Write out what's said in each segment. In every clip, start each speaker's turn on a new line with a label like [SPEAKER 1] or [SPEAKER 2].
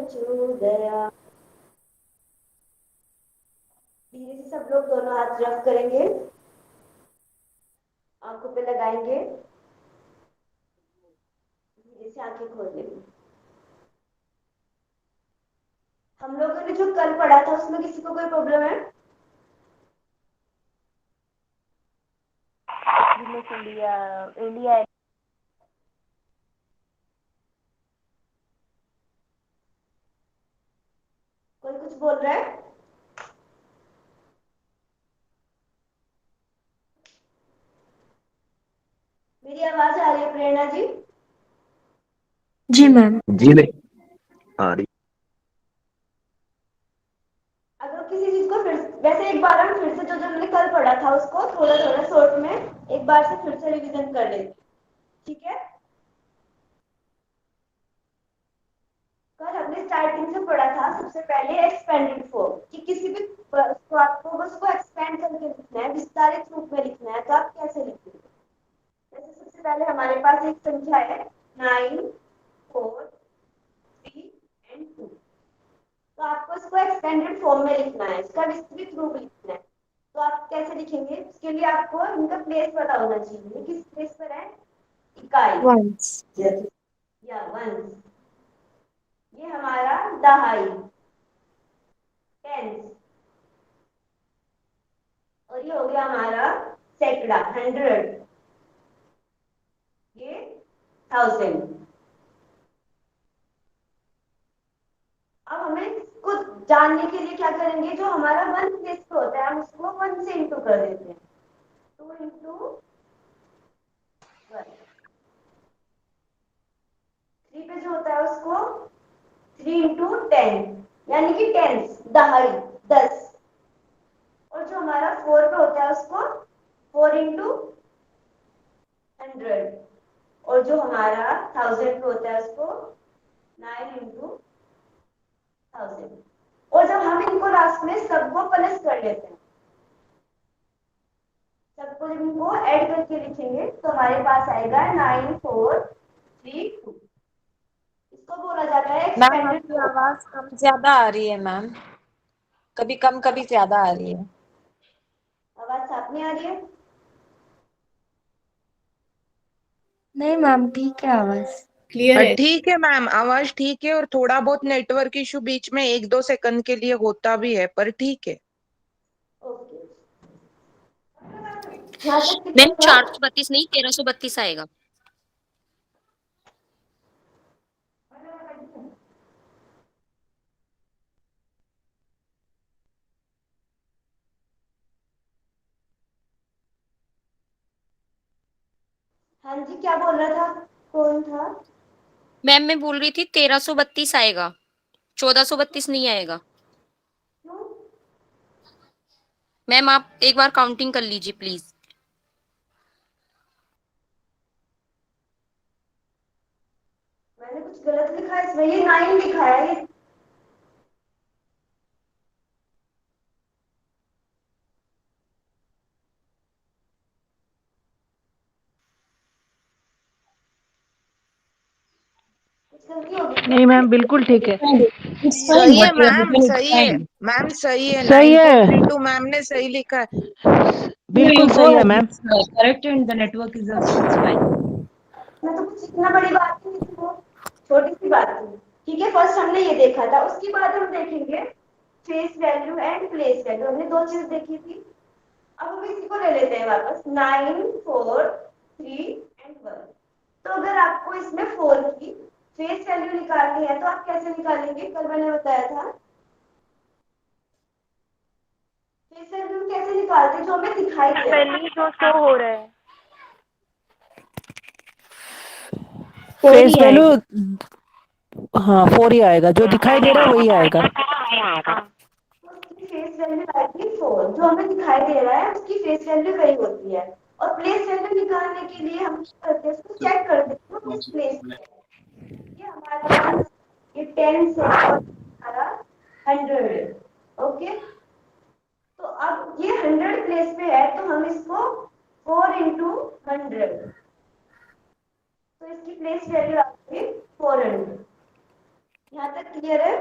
[SPEAKER 1] पंचोदया। धीरे से सब लोग दोनों हाथ रब करेंगे, आंखों पे लगाएंगे, धीरे से आंखें खोल लेंगे। हम लोगों ने जो कल पढ़ा था उसमें किसी को कोई प्रॉब्लम है?
[SPEAKER 2] इंडिया इंडिया
[SPEAKER 1] कोई कुछ बोल रहा है? मेरी आवाज आ रही है प्रेरणा जी?
[SPEAKER 3] जी मैम।
[SPEAKER 4] जी नहीं आ रही।
[SPEAKER 1] अगर किसी चीज को फिर वैसे एक बार हम फिर से जो जो हमने कल पढ़ा था उसको थोड़ा थोड़ा शॉर्ट में एक बार से फिर से रिवीजन कर लेंगे, ठीक है? कल हमने स्टार्टिंग से पढ़ा था सबसे पहले एक्सपेंडेड फॉर्म कि किसी भी उसको आपको उसको एक्सपेंड करके लिखना है, विस्तारित रूप में लिखना है, तो आप कैसे लिखेंगे? जैसे सबसे पहले हमारे पास एक संख्या है 9 4 3 एंड 2, तो आपको इसको एक्सटेंडेड फॉर्म में लिखना है, इसका विस्तृत रूप लिखना है। तो आप कैसे लिखेंगे? इसके लिए आपको इनका प्लेस पता होना चाहिए, किस प्लेस पर है? इकाई
[SPEAKER 3] वंस।
[SPEAKER 1] या वंस। ये हमारा दहाई, टेंस। और ये हो गया हमारा सैकड़ा, 100। ये 1000। अब हमें इसको जानने के लिए क्या करेंगे, जो हमारा वन प्लेस पे होता है हम उसको वन से इंटू कर देते हैं, 2 इंटू 1। 3 पे जो होता है उसको 3 इंटू 10, यानी कि टेंस, दहाई, 10। और जो हमारा 4 पे होता है उसको 4 इंटू 100। और जो हमारा 1000 पे होता है उसको 9 इंटू 1000। और जब हम इनको लास्ट में सबको प्लस कर लेते हैं, सबको जब इनको ऐड करके लिखेंगे तो हमारे पास आएगा 9432। इसको बोला जाता है
[SPEAKER 2] मैम
[SPEAKER 1] एक्सपेंडेड
[SPEAKER 2] आपकी
[SPEAKER 1] फॉर्म।
[SPEAKER 2] आवाज कम ज्यादा आ रही है मैम, कभी कम कभी ज्यादा आ रही है।
[SPEAKER 1] आवाज साफ नहीं आ रही है?
[SPEAKER 3] नहीं मैम, ठीक है आवाज।
[SPEAKER 5] क्लियर है।
[SPEAKER 6] ठीक है मैम, आवाज ठीक है और थोड़ा बहुत नेटवर्क इशू बीच में 1-2 सेकंड के लिए होता भी है, पर ठीक है।
[SPEAKER 1] ओके, यहाँ तक
[SPEAKER 7] मैम
[SPEAKER 1] क्लियर था?
[SPEAKER 7] 432 नहीं 1332 आएगा।
[SPEAKER 1] हाँ जी, क्या बोल रहा था? कौन था?
[SPEAKER 7] मैम मैं बोल रही थी 1332 आएगा, 1432 नहीं आएगा।
[SPEAKER 1] क्यों?
[SPEAKER 7] मैम आप एक बार काउंटिंग कर लीजिए प्लीज।
[SPEAKER 1] मैंने कुछ गलत लिखा है इसमें, ये 9 लिखा है ये। कुछ गलती होगी क्या?
[SPEAKER 8] नहीं मैम, बिल्कुल ठीक है।
[SPEAKER 5] इट्स फाइन
[SPEAKER 6] सही है
[SPEAKER 5] व्हाट यू आर
[SPEAKER 6] मैम,
[SPEAKER 5] लिखिंग, इट्स
[SPEAKER 6] सही है
[SPEAKER 5] फाइन।
[SPEAKER 6] मैम, सही है।
[SPEAKER 8] सही है,
[SPEAKER 6] 9432 मैम ने सही लिखा है।
[SPEAKER 5] No, you
[SPEAKER 8] बिल्कुल
[SPEAKER 5] go
[SPEAKER 8] सही है
[SPEAKER 5] ahead.
[SPEAKER 8] Ma'am.
[SPEAKER 5] It's correct and the network is also it's fine.
[SPEAKER 1] मैं तो कुछ इतना बड़ी बात नहीं थी, वो छोटी सी बात थी। ठीक है, फर्स्ट हमने ये देखा था, उसके बाद हम देखेंगे face value and place value. हमने दो चीज देखी थी। अब हम इसी को ले लेते हैं वापस, 9 4 3 एंड 1। तो अगर आपको इसमें 4 की फेस वैल्यू निकालनी है तो आप कैसे निकालेंगे? कल मैंने बताया था फेस वैल्यू कैसे निकालते हैं, जो हमें दिखाई दे रहा है।
[SPEAKER 2] पहले जो शो हो रहा है
[SPEAKER 8] फेस वैल्यू, हाँ 4 ही आएगा, जो दिखाई दे रहा है वही आएगा।
[SPEAKER 1] तो उसकी फेस वैल्यू आएगी 4, जो हमें दिखाई दे रहा है उसकी फेस वैल्यू वही होती है। और प्लेस वैल्यू निकालने के लिए हम क्या करते हैं, उसको चेक करते हैं वो किस प्लेस पे है। ये हमारा 1, ये 10 है और हमारा 100 है। ओके, तो अब ये 100 प्लेस पे है तो हम इसको 4 इंटू 100, तो इसकी प्लेस वैल्यू आ गई 400। यहाँ तक क्लियर है?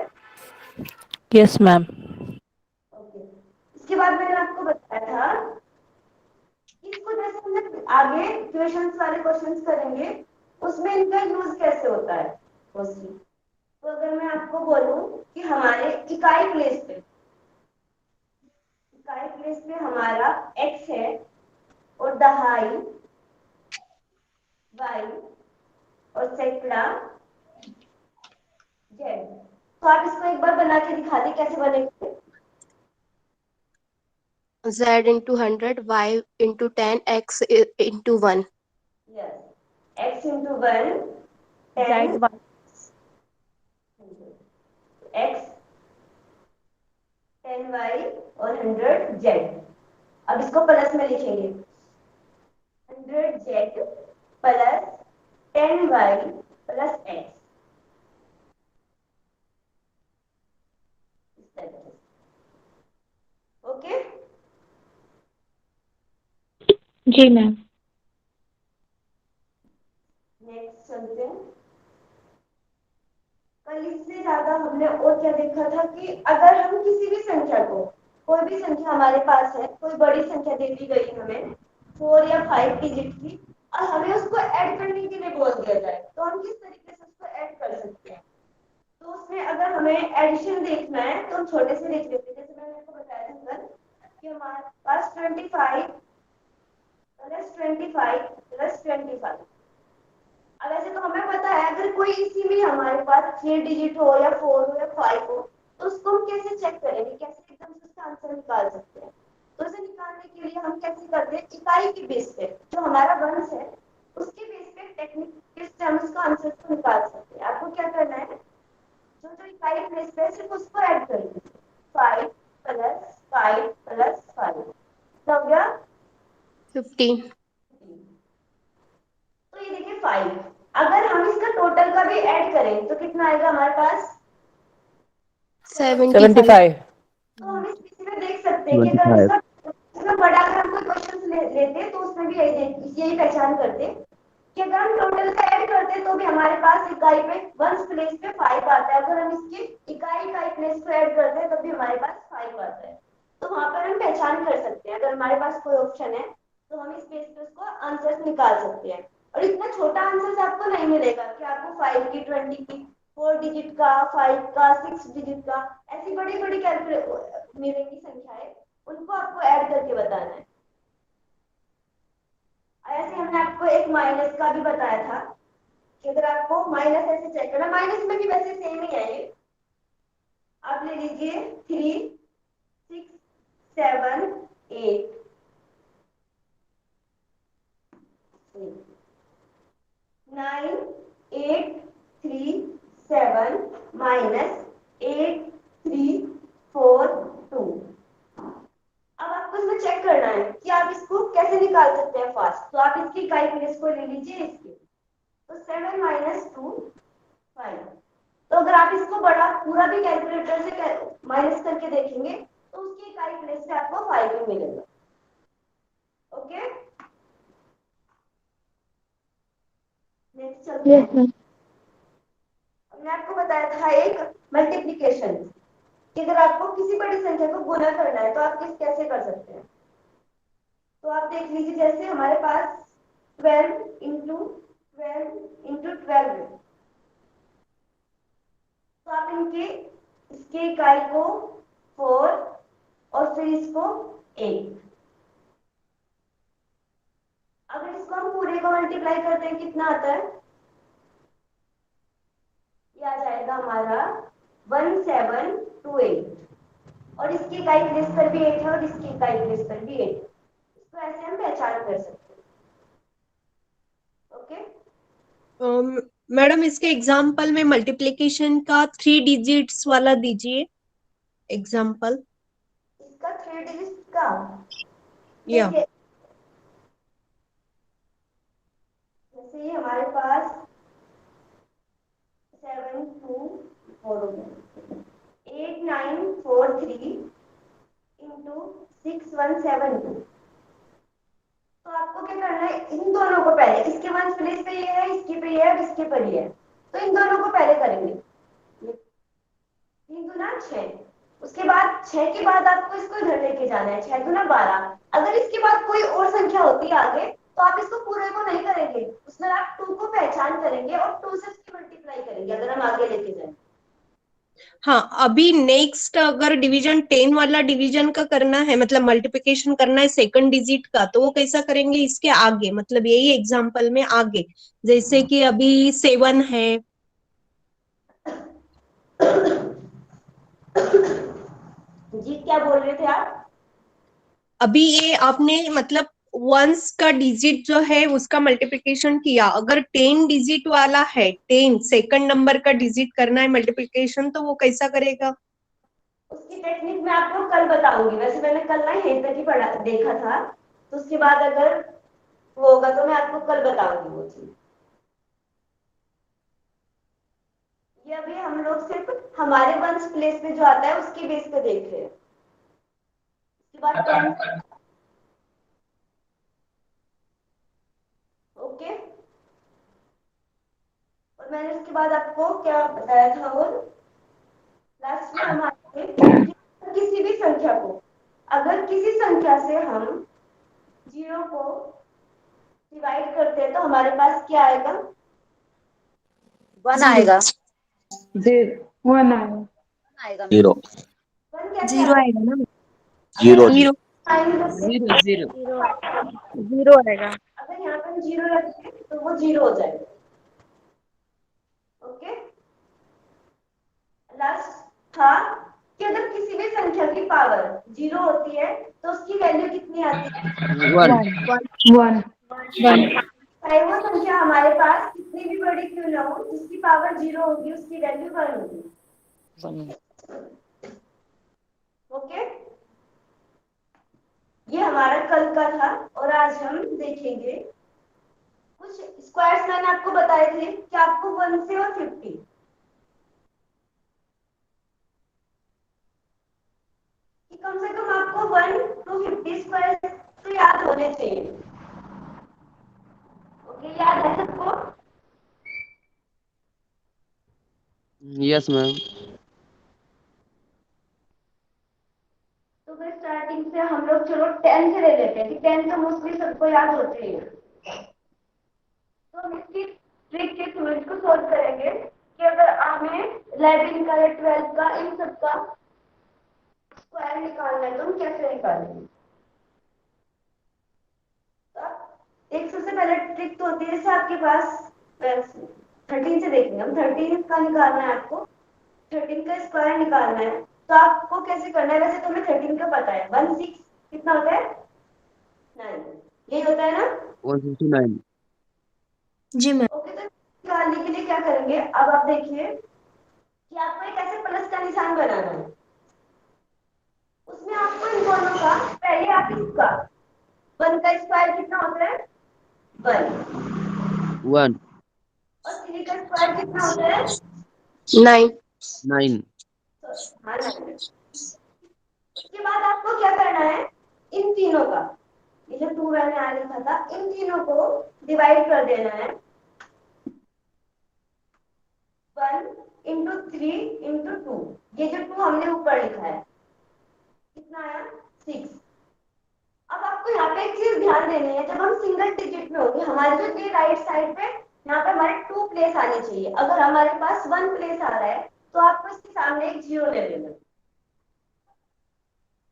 [SPEAKER 8] Yes ma'am.
[SPEAKER 1] ओके। इसके बाद मैंने आपको बताया था इसको जैसे हम जब आगे क्वेश्चंस वाले क्वेश्चंस करेंगे उसमें इनका यूज कैसे होता है मोस्टली। तो अगर मैं आपको बोलूं कि हमारे इकाई प्लेस पे हमारा x है और दहाई y और सैकड़ा z, तो आप इसको एक बार बना के दिखा दें कैसे बनेगा।
[SPEAKER 9] Z into 100, Y into 10, X into 1.
[SPEAKER 1] Yes. X into 1, 10, X, 10Y और 100Z। अब इसको प्लस में लिखेंगे 100Z plus 10Y plus X। इस तरीके से। ओके?
[SPEAKER 3] जी मैम।
[SPEAKER 1] नेक्स्ट चलते हैं। कल इससे ज्यादा हमने और क्या देखा था कि अगर हम किसी भी संख्या को, कोई भी संख्या हमारे पास है, कोई बड़ी संख्या दे दी गई हमें 4 या 5 डिजिट की और हमें उसको ऐड करने के लिए बोल दिया जाए तो हम किस तरीके से उसको ऐड कर सकते हैं। तो उसमें अगर हमें एडिशन देखना है तो हम छोटे से देख लेते हैं। जैसे मैंने आपको बताया था कल कि हमारे पास 25 प्लस 25 प्लस 25। अब ऐसे तो हमें पता है अगर कोई इसी में हमारे पास 3 डिजिट हो या 4 हो या 5 हो तो उसको हम कैसे चेक करेंगे, कैसे एकदम से उसका आंसर निकाल सकते हैं। तो इसे निकालने के लिए हम कैसे करते हैं, इकाई के बेस पे जो हमारा वंश है उसके बेस पे टेक्निक से हम उसका आंसर को निकाल सकते हैं। आपको क्या करना है, जो जो इकाई बेस पे सिर्फ उसको ऐड कर लीजिए। 5 प्लस 5 प्लस 5 तो हो गया
[SPEAKER 9] 15.
[SPEAKER 1] तो ये देखिए 5। अगर हम इसका टोटल का भी ऐड करें तो कितना आएगा हमारे पास
[SPEAKER 9] 75.
[SPEAKER 8] 75।
[SPEAKER 1] तो हम इस में देख सकते हैं कि अगर हम
[SPEAKER 4] 25।
[SPEAKER 1] इसका बड़ा अगर हम कोई क्वेश्चन लेते तो उसमें भी यही पहचान करते कि अगर हम टोटल का ऐड करते तो भी हमारे पास इकाई पे वंस प्लेस पे 5 आता है। अगर हम इसके इकाई प्लेस को ऐड करते हैं तब भी हमारे पास 5 आता है। तो वहां पर हम पहचान कर सकते हैं अगर हमारे पास कोई ऑप्शन है तो हम इस बेस पे उसको आंसर निकाल सकते हैं। और इतना छोटा आंसर आपको नहीं मिलेगा कि आपको 5 की 20 की 4 डिजिट का 5 का 6 डिजिट का ऐसी बड़ी बड़ी मिलेंगी संख्याएं, उनको आपको ऐड करके बताना है। ऐसे हमने आपको एक माइनस का भी बताया था कि अगर आपको माइनस ऐसे चेक करना, माइनस में भी वैसे सेम ही है ये। आप ले लीजिए 3 6 7 8 9 8 3 7 माइनस 8 3 4 2। अब आपको इसमें चेक करना है कि आप इसको कैसे निकाल सकते हैं फास्ट। तो आप इसकी इकाई प्लेस को ले लीजिए इसके, तो 7 माइनस 2 5। तो अगर आप इसको बड़ा पूरा भी कैलकुलेटर से माइनस करके देखेंगे तो उसकी इकाई प्लेस से आपको 5 ही मिलेगा। ओके, नेक्स्ट चलते हैं। हमने आपको बताया था एक मल्टीप्लिकेशन कि अगर आपको किसी बड़ी संख्या को गुना करना है तो आप कैसे कर सकते हैं। तो आप देख लीजिए जैसे हमारे पास 12 इंटू 12 इंटू 12 है, तो आप इसके इकाई को 4 और फिर इसको 8। अगर इसको हम पूरे को मल्टीप्लाई करते हैं कितना आता है, ये आ जाएगा हमारा 1728 और इसकी इकाई प्लेस पर भी 8 है और इसकी इकाई प्लेस पर भी 8 है। इसको ऐसे हम पहचान कर सकते हैं। ओके,
[SPEAKER 10] मैडम इसके एग्जाम्पल में मल्टीप्लिकेशन का 3 डिजिट्स वाला दीजिए एग्जाम्पल।
[SPEAKER 1] इसका 3 डिजिट का
[SPEAKER 10] या
[SPEAKER 1] जैसे ये हमारे पास 7 2 4 हो गया 8 9 4 3 इंटू 6 1 7 2। तो आपको क्या करना है, इन दोनों को पहले, इसके वंस प्लेस पे ये है, इसके पे ये है और इसके पर ये है, तो इन दोनों को पहले करेंगे। गुना 6, उसके बाद 6 के बाद आपको इसको इधर लेके जाना है, 6 गुना 12। अगर इसके बाद कोई और संख्या होती है आगे तो आप इसको पूरे को नहीं करेंगे, उसमें आप 2 को पहचान करेंगे और 2 से उसकी मल्टीप्लाई करेंगे अगर हम आगे लेके जाए।
[SPEAKER 10] हाँ, अभी नेक्स्ट अगर डिवीजन 10 वाला डिवीजन का करना है, मतलब मल्टीप्लिकेशन करना है सेकंड डिजिट का, तो वो कैसा करेंगे इसके आगे, मतलब यही एग्जांपल में आगे, जैसे कि अभी 7 है।
[SPEAKER 1] जी क्या बोल रहे थे आप?
[SPEAKER 10] अभी ये आपने मतलब वंस का डिजिट जो है उसका मल्टीप्लिकेशन किया, अगर 10 डिजिट वाला है, 10 सेकंड नंबर का डिजिट करना है मल्टीप्लिकेशन, तो वो कैसा करेगा?
[SPEAKER 1] उसकी टेक्निक मैं आपको कल बताऊंगी, वैसे मैंने कल ना यहीं तक ही पढ़ा देखा था, तो उसके बाद अगर वो होगा तो मैं आपको कल बताऊंगी वो चीज। ये अभी हम लोग सिर्फ हमारे वंस प्लेस में जो आता है उसके बेस पे देख रहे हैं। उसके बाद 10। ओके, और मैंने उसके बाद आपको क्या बताया था, वो लास्ट में हमारे किसी भी संख्या को, अगर किसी संख्या से हम 0 को डिवाइड करते हैं तो हमारे पास क्या आएगा?
[SPEAKER 2] 1 आएगा।
[SPEAKER 3] 1
[SPEAKER 2] आएगा।
[SPEAKER 4] 0
[SPEAKER 1] 1 कैसे
[SPEAKER 3] 0
[SPEAKER 1] आएगा?
[SPEAKER 3] आएगा ना?
[SPEAKER 4] 0
[SPEAKER 3] 0
[SPEAKER 6] 0 0
[SPEAKER 3] 0 आएगा।
[SPEAKER 1] अगर यहाँ पर 0 रखते हैं तो वो 0 हो जाएगा। ओके, लास्ट था कि अगर किसी भी संख्या की पावर 0 होती है तो उसकी वैल्यू कितनी आती है?
[SPEAKER 3] 1
[SPEAKER 1] चाहे वो संख्या हमारे पास कितनी भी बड़ी क्यों ना हो, जिसकी पावर 0 होगी उसकी वैल्यू 1 होगी। ओके, ये हमारा कल का था, और आज हम देखेंगे कुछ स्क्वायर्स मैंने आपको बताए थे कि आपको 1 से और 50, कि कम से कम आपको 1 to 50 स्क्वायर तो याद होने चाहिए। ओके, याद है सबको?
[SPEAKER 5] Yes ma'am.
[SPEAKER 1] तो फिर स्टार्टिंग से हम लोग चलो 10 से ले लेते हैं कि 10 तो मोस्टली सबको याद होते ही है। तो हम इसकी ट्रिक के थ्रू इसको सोल्व करेंगे कि अगर हमें 11 का या 12 का इन सब का स्क्वायर निकालना है तो हम कैसे निकालेंगे। तो एक सबसे पहले ट्रिक तो होती है, जैसे आपके पास 13 से देखेंगे हम, 13 का निकालना है आपको, 13 का स्क्वायर निकालना है, तो आपको कैसे करना है? वैसे तो हमें 13 का पता है, 1 6 कितना होता है? 9, यही होता है ना?
[SPEAKER 5] 169।
[SPEAKER 10] जी मैम।
[SPEAKER 1] ओके, तो निकालने के लिए क्या करेंगे, अब आप देखिए कि आपको एक ऐसे प्लस का निशान बनाना है, उसमें आपको इन दोनों का पहले आप इसका 1 का स्क्वायर कितना होता है? 1।
[SPEAKER 5] 1
[SPEAKER 1] और 3 का स्क्वायर कितना होता है?
[SPEAKER 10] 9।
[SPEAKER 5] 9
[SPEAKER 1] हाँ 9। उसके बाद आपको क्या करना है, इन तीनों का, ये जो 2 मैंने आ लिखा था, इन तीनों को डिवाइड कर देना है। 1 इंटू 3 इंटू 2, ये जो 2 हमने ऊपर लिखा है कितना आया? 6। अब आपको यहाँ पे एक चीज ध्यान देनी है, जब हम सिंगल डिजिट में होंगे हमारे जो ये राइट साइड पे यहाँ पे हमारे 2 प्लेस आने चाहिए, अगर हमारे पास 1 प्लेस आ रहा है तो आपको इसके सामने एक 0 ले लेना।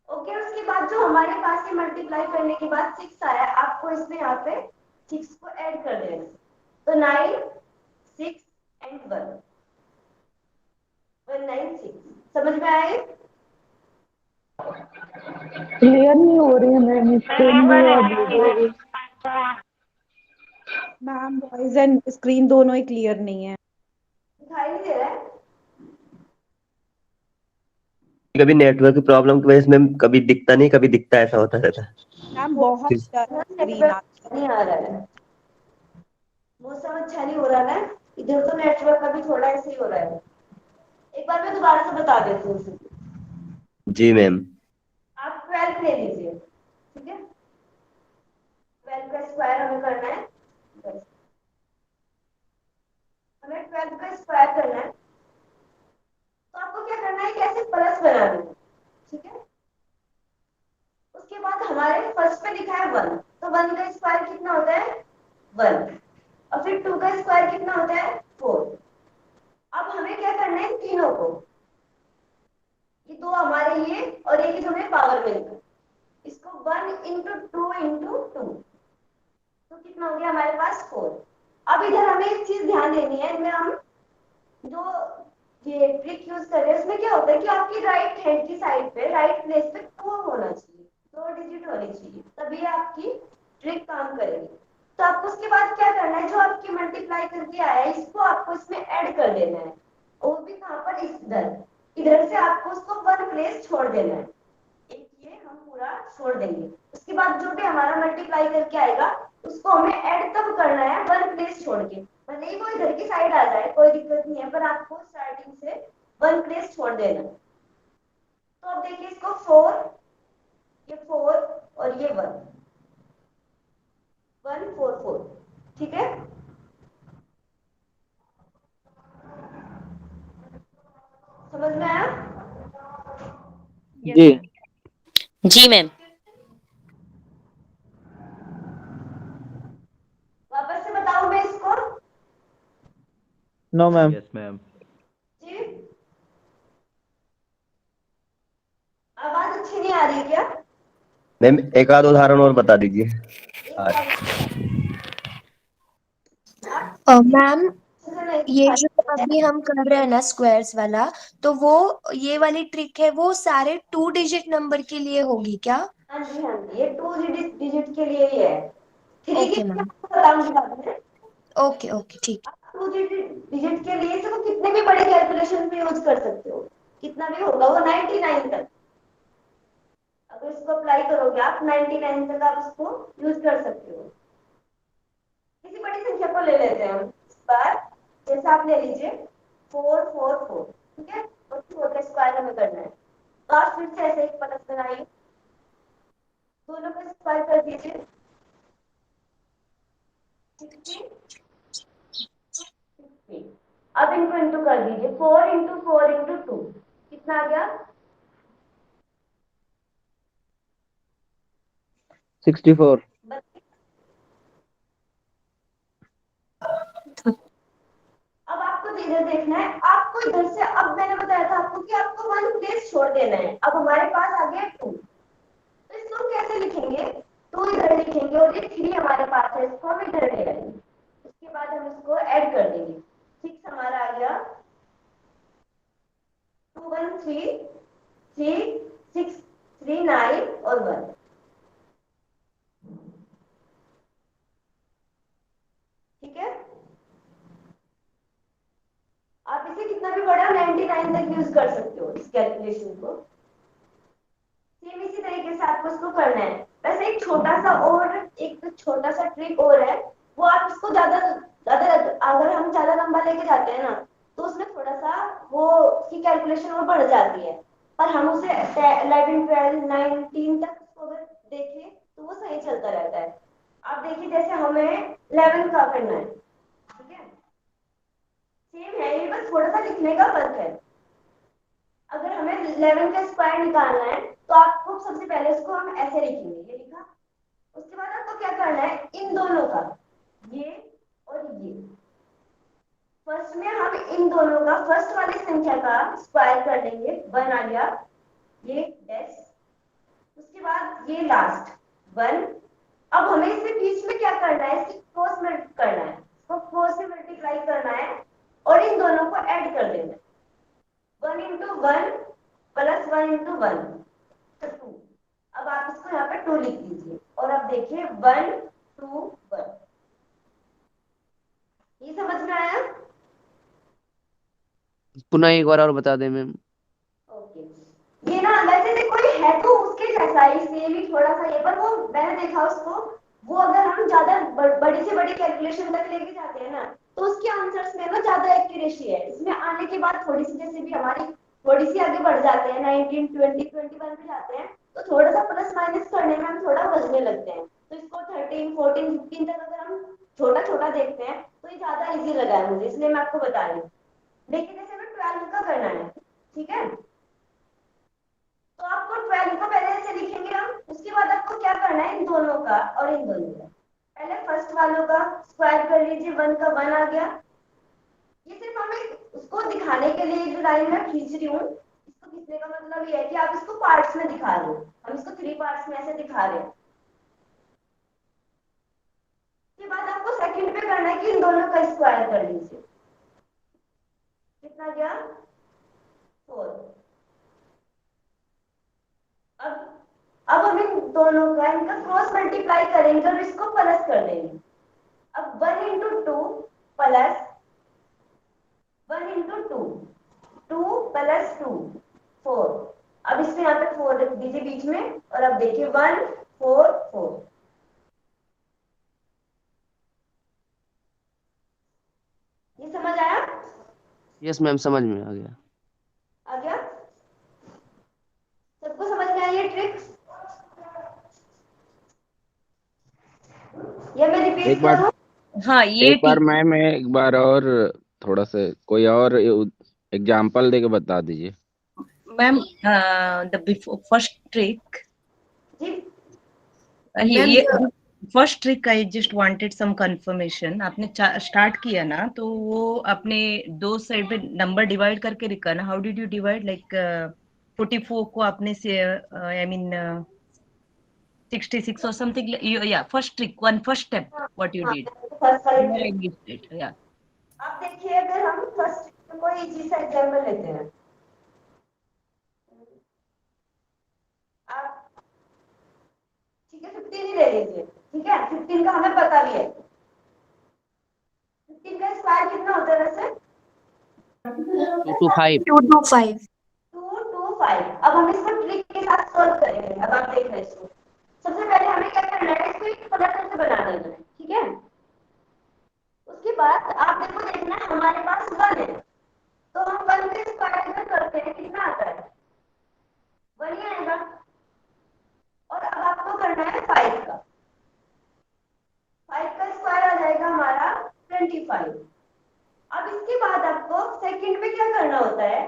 [SPEAKER 1] ओके, उसके बाद जो हमारे पास ये मल्टीप्लाई करने के बाद 6 आया, आपको इसमें यहाँ पे 6 को ऐड कर देना, तो 9 6 एंड 1 196। समझ में आए?
[SPEAKER 3] क्लियर नहीं हो रही है मैम, स्क्रीन भी और वीडियो भी।
[SPEAKER 11] मैम वॉइस एंड स्क्रीन दोनों ही क्लियर नहीं है।
[SPEAKER 1] दिखाई नहीं दे रहा है?
[SPEAKER 4] कभी नेटवर्क की प्रॉब्लम की वजह से मैम कभी दिखता नहीं, कभी दिखता, ऐसा होता रहता है।
[SPEAKER 11] मैम बहुत स्क्रीन
[SPEAKER 1] नेटवर्क नहीं आ रहा है, मौसम अच्छा नहीं हो रहा है इधर, तो नेटवर्क का भी थोड़ा ऐसे ही हो रहा है। एक बार मैं दोबारा से बता देती हूँ।
[SPEAKER 4] जी मैम।
[SPEAKER 1] आप 12 ले लीजिए, ठीक है? 12 का स्क्वायर हमें करना है, हमें 12 का स्क्वायर करना है, तो आपको क्या करना है, एक ऐसे प्लस बना दूंगी, ठीक है। उसके बाद हमारे फर्स्ट पे लिखा है 1, तो 1 का स्क्वायर कितना होता है 1, और फिर 2 का स्क्वायर कितना होता है 4। अब हमें क्या करना है तीनों को, ये दो हमारे लिए और एक हमें पावर मिलकर, इसको 1 इंटू 2 इंटू 2, तो कितना हो गया हमारे पास 4। अब इधर हमें एक चीज ध्यान देनी है, इनमें हम जो ये ट्रिक यूज कर रहे हैं उसमें क्या होता है कि आपकी राइट हैंड की साइड पे राइट प्लेस पे 2 होना चाहिए, 2 डिजिट होनी चाहिए, तभी आपकी ट्रिक काम करेगी। तो आपको उसके बाद क्या करना है, जो आपकी मल्टीप्लाई करके आया है इसको आपको इसमें ऐड कर देना है, और वो भी कहाँ पर, इधर से आपको उसको 1 प्लेस छोड़ देना है, एक ये हम पूरा छोड़ देंगे। उसके बाद जो भी हमारा मल्टीप्लाई करके आएगा उसको हमें ऐड तब करना है 1 प्लेस छोड़ के, भले ही वो इधर की साइड आ जाए कोई दिक्कत नहीं है, पर आपको स्टार्टिंग से 1 प्लेस छोड़ देना। तो अब देखिए इसको 4, ये 4 और ये 1 1 4 4, ठीक है। समझ में आया?
[SPEAKER 5] जी
[SPEAKER 7] जी मैम।
[SPEAKER 1] वापस से बताऊं मैं इसको?
[SPEAKER 8] No ma'am.
[SPEAKER 4] Yes ma'am.
[SPEAKER 1] जी, आवाज अच्छी नहीं आ रही है क्या?
[SPEAKER 4] मैम एक आध उदाहरण और बता दीजिए।
[SPEAKER 9] मैम ये जो अभी हम कर रहे हैं ना स्क्वायर्स वाला, तो वो ये वाली ट्रिक है वो सारे 2 डिजिट नंबर के लिए होगी क्या?
[SPEAKER 1] हाँ जी हाँ जी, ये 2 डिजिट के लिए ही है। 3
[SPEAKER 9] ओके
[SPEAKER 1] की
[SPEAKER 9] मैम।
[SPEAKER 1] बताऊंगी बाद में।
[SPEAKER 9] ओके ओके ठीक है।
[SPEAKER 1] 2 डिजिट के लिए इसको कितने भी बड़े कैलकुलेशन में यूज कर सकते हो, कितना भी होगा वो 99 तक, अगर इसको अप्लाई करोगे आप 99 तक आप इसको यूज कर सकते हो। किसी बड़ी संख्या को ले लेते हैं हम इस बार, जैसे आप ले लीजिए 4 4 4, ठीक है, और 4 का स्क्वायर हमें करना है, तो आप फिर से ऐसे एक प्लस बनाइए, दोनों का स्क्वायर कर दीजिए 60 60। अब इनको इंटू कर दीजिए, 4 इंटू 4 इंटू 2 कितना आ गया
[SPEAKER 5] 64।
[SPEAKER 1] अब आपको इधर देखना है, आपको इधर से, अब मैंने बताया था आपको कि आपको 1 प्लेस छोड़ देना है। अब हमारे पास आ गया 2, तो इसको हम कैसे लिखेंगे, 2 इधर लिखेंगे और ये 3 हमारे पास है, इसको हम इधर ले आएंगे, उसके बाद हम इसको ऐड कर देंगे, 6 हमारा आ गया, 2 1 3 3 6 3 9 और 1, ठीक है। आप इसे कितना भी बड़ा 99 तक यूज कर सकते हो इस कैलकुलेशन को। सेम इसी तरीके से आपको इसको करना है। वैसे एक छोटा सा ट्रिक और है, वो आप इसको ज्यादा अगर हम ज्यादा लंबा लेके जाते हैं ना तो उसमें थोड़ा सा वो उसकी कैलकुलेशन और बढ़ जाती है, पर हम उसे 11 12 19 तक उसको अगर देखें तो वो सही चलता रहता है। आप देखिए जैसे हमें 11 का करना है, ठीक है, सेम है, ये बस थोड़ा सा लिखने का फर्क है। अगर हमें 11 का स्क्वायर निकालना है तो आपको सबसे पहले इसको हम ऐसे लिखेंगे, ये लिखा, उसके बाद आपको क्या करना है, इन दोनों का, ये और ये, फर्स्ट में हम इन दोनों का फर्स्ट वाली संख्या का स्क्वायर कर लेंगे, 1 आ गया, ये डैश, उसके बाद ये लास्ट 1। अब हमें इसके बीच में क्या करना है, इसकी क्रॉस करना है, इसको क्रॉस से मल्टीप्लाई करना है और इन दोनों को ऐड कर देना है, 1 इंटू 1 प्लस 1 इंटू 1 तो 2। अब आप इसको यहाँ पे 2 लिख दीजिए और अब देखिए 1 2 1। ये समझ में आया?
[SPEAKER 5] पुनः एक बार और बता दें मैम।
[SPEAKER 1] ओके, ये ना वैसे देखो ये है तो उसके जैसा ही, सेम ही थोड़ा सा ये, पर वो मैंने देखा उसको, वो अगर हम ज्यादा बड़ी से बड़ी कैलकुलेशन तक लेके जाते हैं ना तो उसके आंसर्स में ना ज्यादा एक्यूरेसी है। इसमें आने के बाद थोड़ी सी, जैसे भी हमारी थोड़ी सी आगे बढ़ जाते हैं 19 20 21 पे जाते हैं तो थोड़ा सा प्लस माइनस करने में हम थोड़ा बचने लगते हैं, तो इसको 13 14 15 तक अगर हम छोटा छोटा देखते हैं तो ये ज्यादा इजी लगा है मुझे, इसलिए मैं आपको बता रही हूँ। देखिए जैसे हमें 12 का करना है, ठीक है, का और इन दोनों का। पहले फर्स्ट वालों का स्क्वायर कर लीजिए, 1 का 1 आ गया। ये सिर्फ हमें उसको दिखाने के लिए जो लाइन मैं खींच रही हूँ, इसको खींचने का मतलब ये है कि आप इसको पार्ट्स में दिखा रहे हो, हम इसको 3 पार्ट्स में ऐसे दिखा रहे हैं। उसके बाद आपको सेकंड पे करना है कि इन दोनों का स्क्वायर कर लीजिए। कितना गया? 4। अब हम इन दोनों का इनका क्रॉस मल्टीप्लाई करेंगे और इसको प्लस कर देंगे। अब 1 into 2 प्लस 1 into 2, 2 plus 2, 4। अब इसमें यहाँ पे 4 रख दीजिए बीच में और अब देखिए 1 4 4। ये समझ आया?
[SPEAKER 5] यस मैम, समझ में आ गया।
[SPEAKER 1] आ गया? सबको समझ में आई ये ट्रिक्स? ये मैं रिपीट
[SPEAKER 12] एक बार
[SPEAKER 1] करूं?
[SPEAKER 6] हाँ ये
[SPEAKER 12] एक बार
[SPEAKER 6] ठीक।
[SPEAKER 12] मैम एक बार और थोड़ा सा कोई और एग्जाम्पल देके बता दीजिए।
[SPEAKER 6] मैम द फर्स्ट ट्रिक,
[SPEAKER 1] जी
[SPEAKER 6] ये first trick I just wanted some confirmation. आपने स्टार्ट किया ना, तो वो अपने दो साइड पे नंबर डिवाइड करके लिखा ना। How did you divide? Like 44 को आपने से I mean 66 or something. Yeah, first trick, first step, what you did.
[SPEAKER 1] First वाली
[SPEAKER 6] Where I
[SPEAKER 1] trick.
[SPEAKER 6] missed it. Yeah.
[SPEAKER 1] आप देखिए, अगर हम फर्स्ट कोई इजी सा एग्जांपल लेते हैं, आप ठीक है 15 ही ले लीजिए। ठीक है, 15 का हमें पता भी है। 15 का स्क्वायर कितना होता है वैसे?
[SPEAKER 5] 2 to 5।
[SPEAKER 9] 2 to 5।
[SPEAKER 1] 2 to 5। अब हम इसको ट्रिक के साथ सॉल्व करेंगे। अब आप देख रहे हैं, सबसे पहले हमें क्या करना है, इसको एक पलट से बना देना है। ठीक है, उसके बाद आप देखो, देखना हमारे पास 1 है, तो हम 1 के स्क्वायर में करते हैं, कितना आता है? 1 ही आएगा। और अब आपको करना है 5 का। 5 का स्क्वायर आ जाएगा हमारा 25। अब इसके बाद आपको सेकंड में क्या करना होता है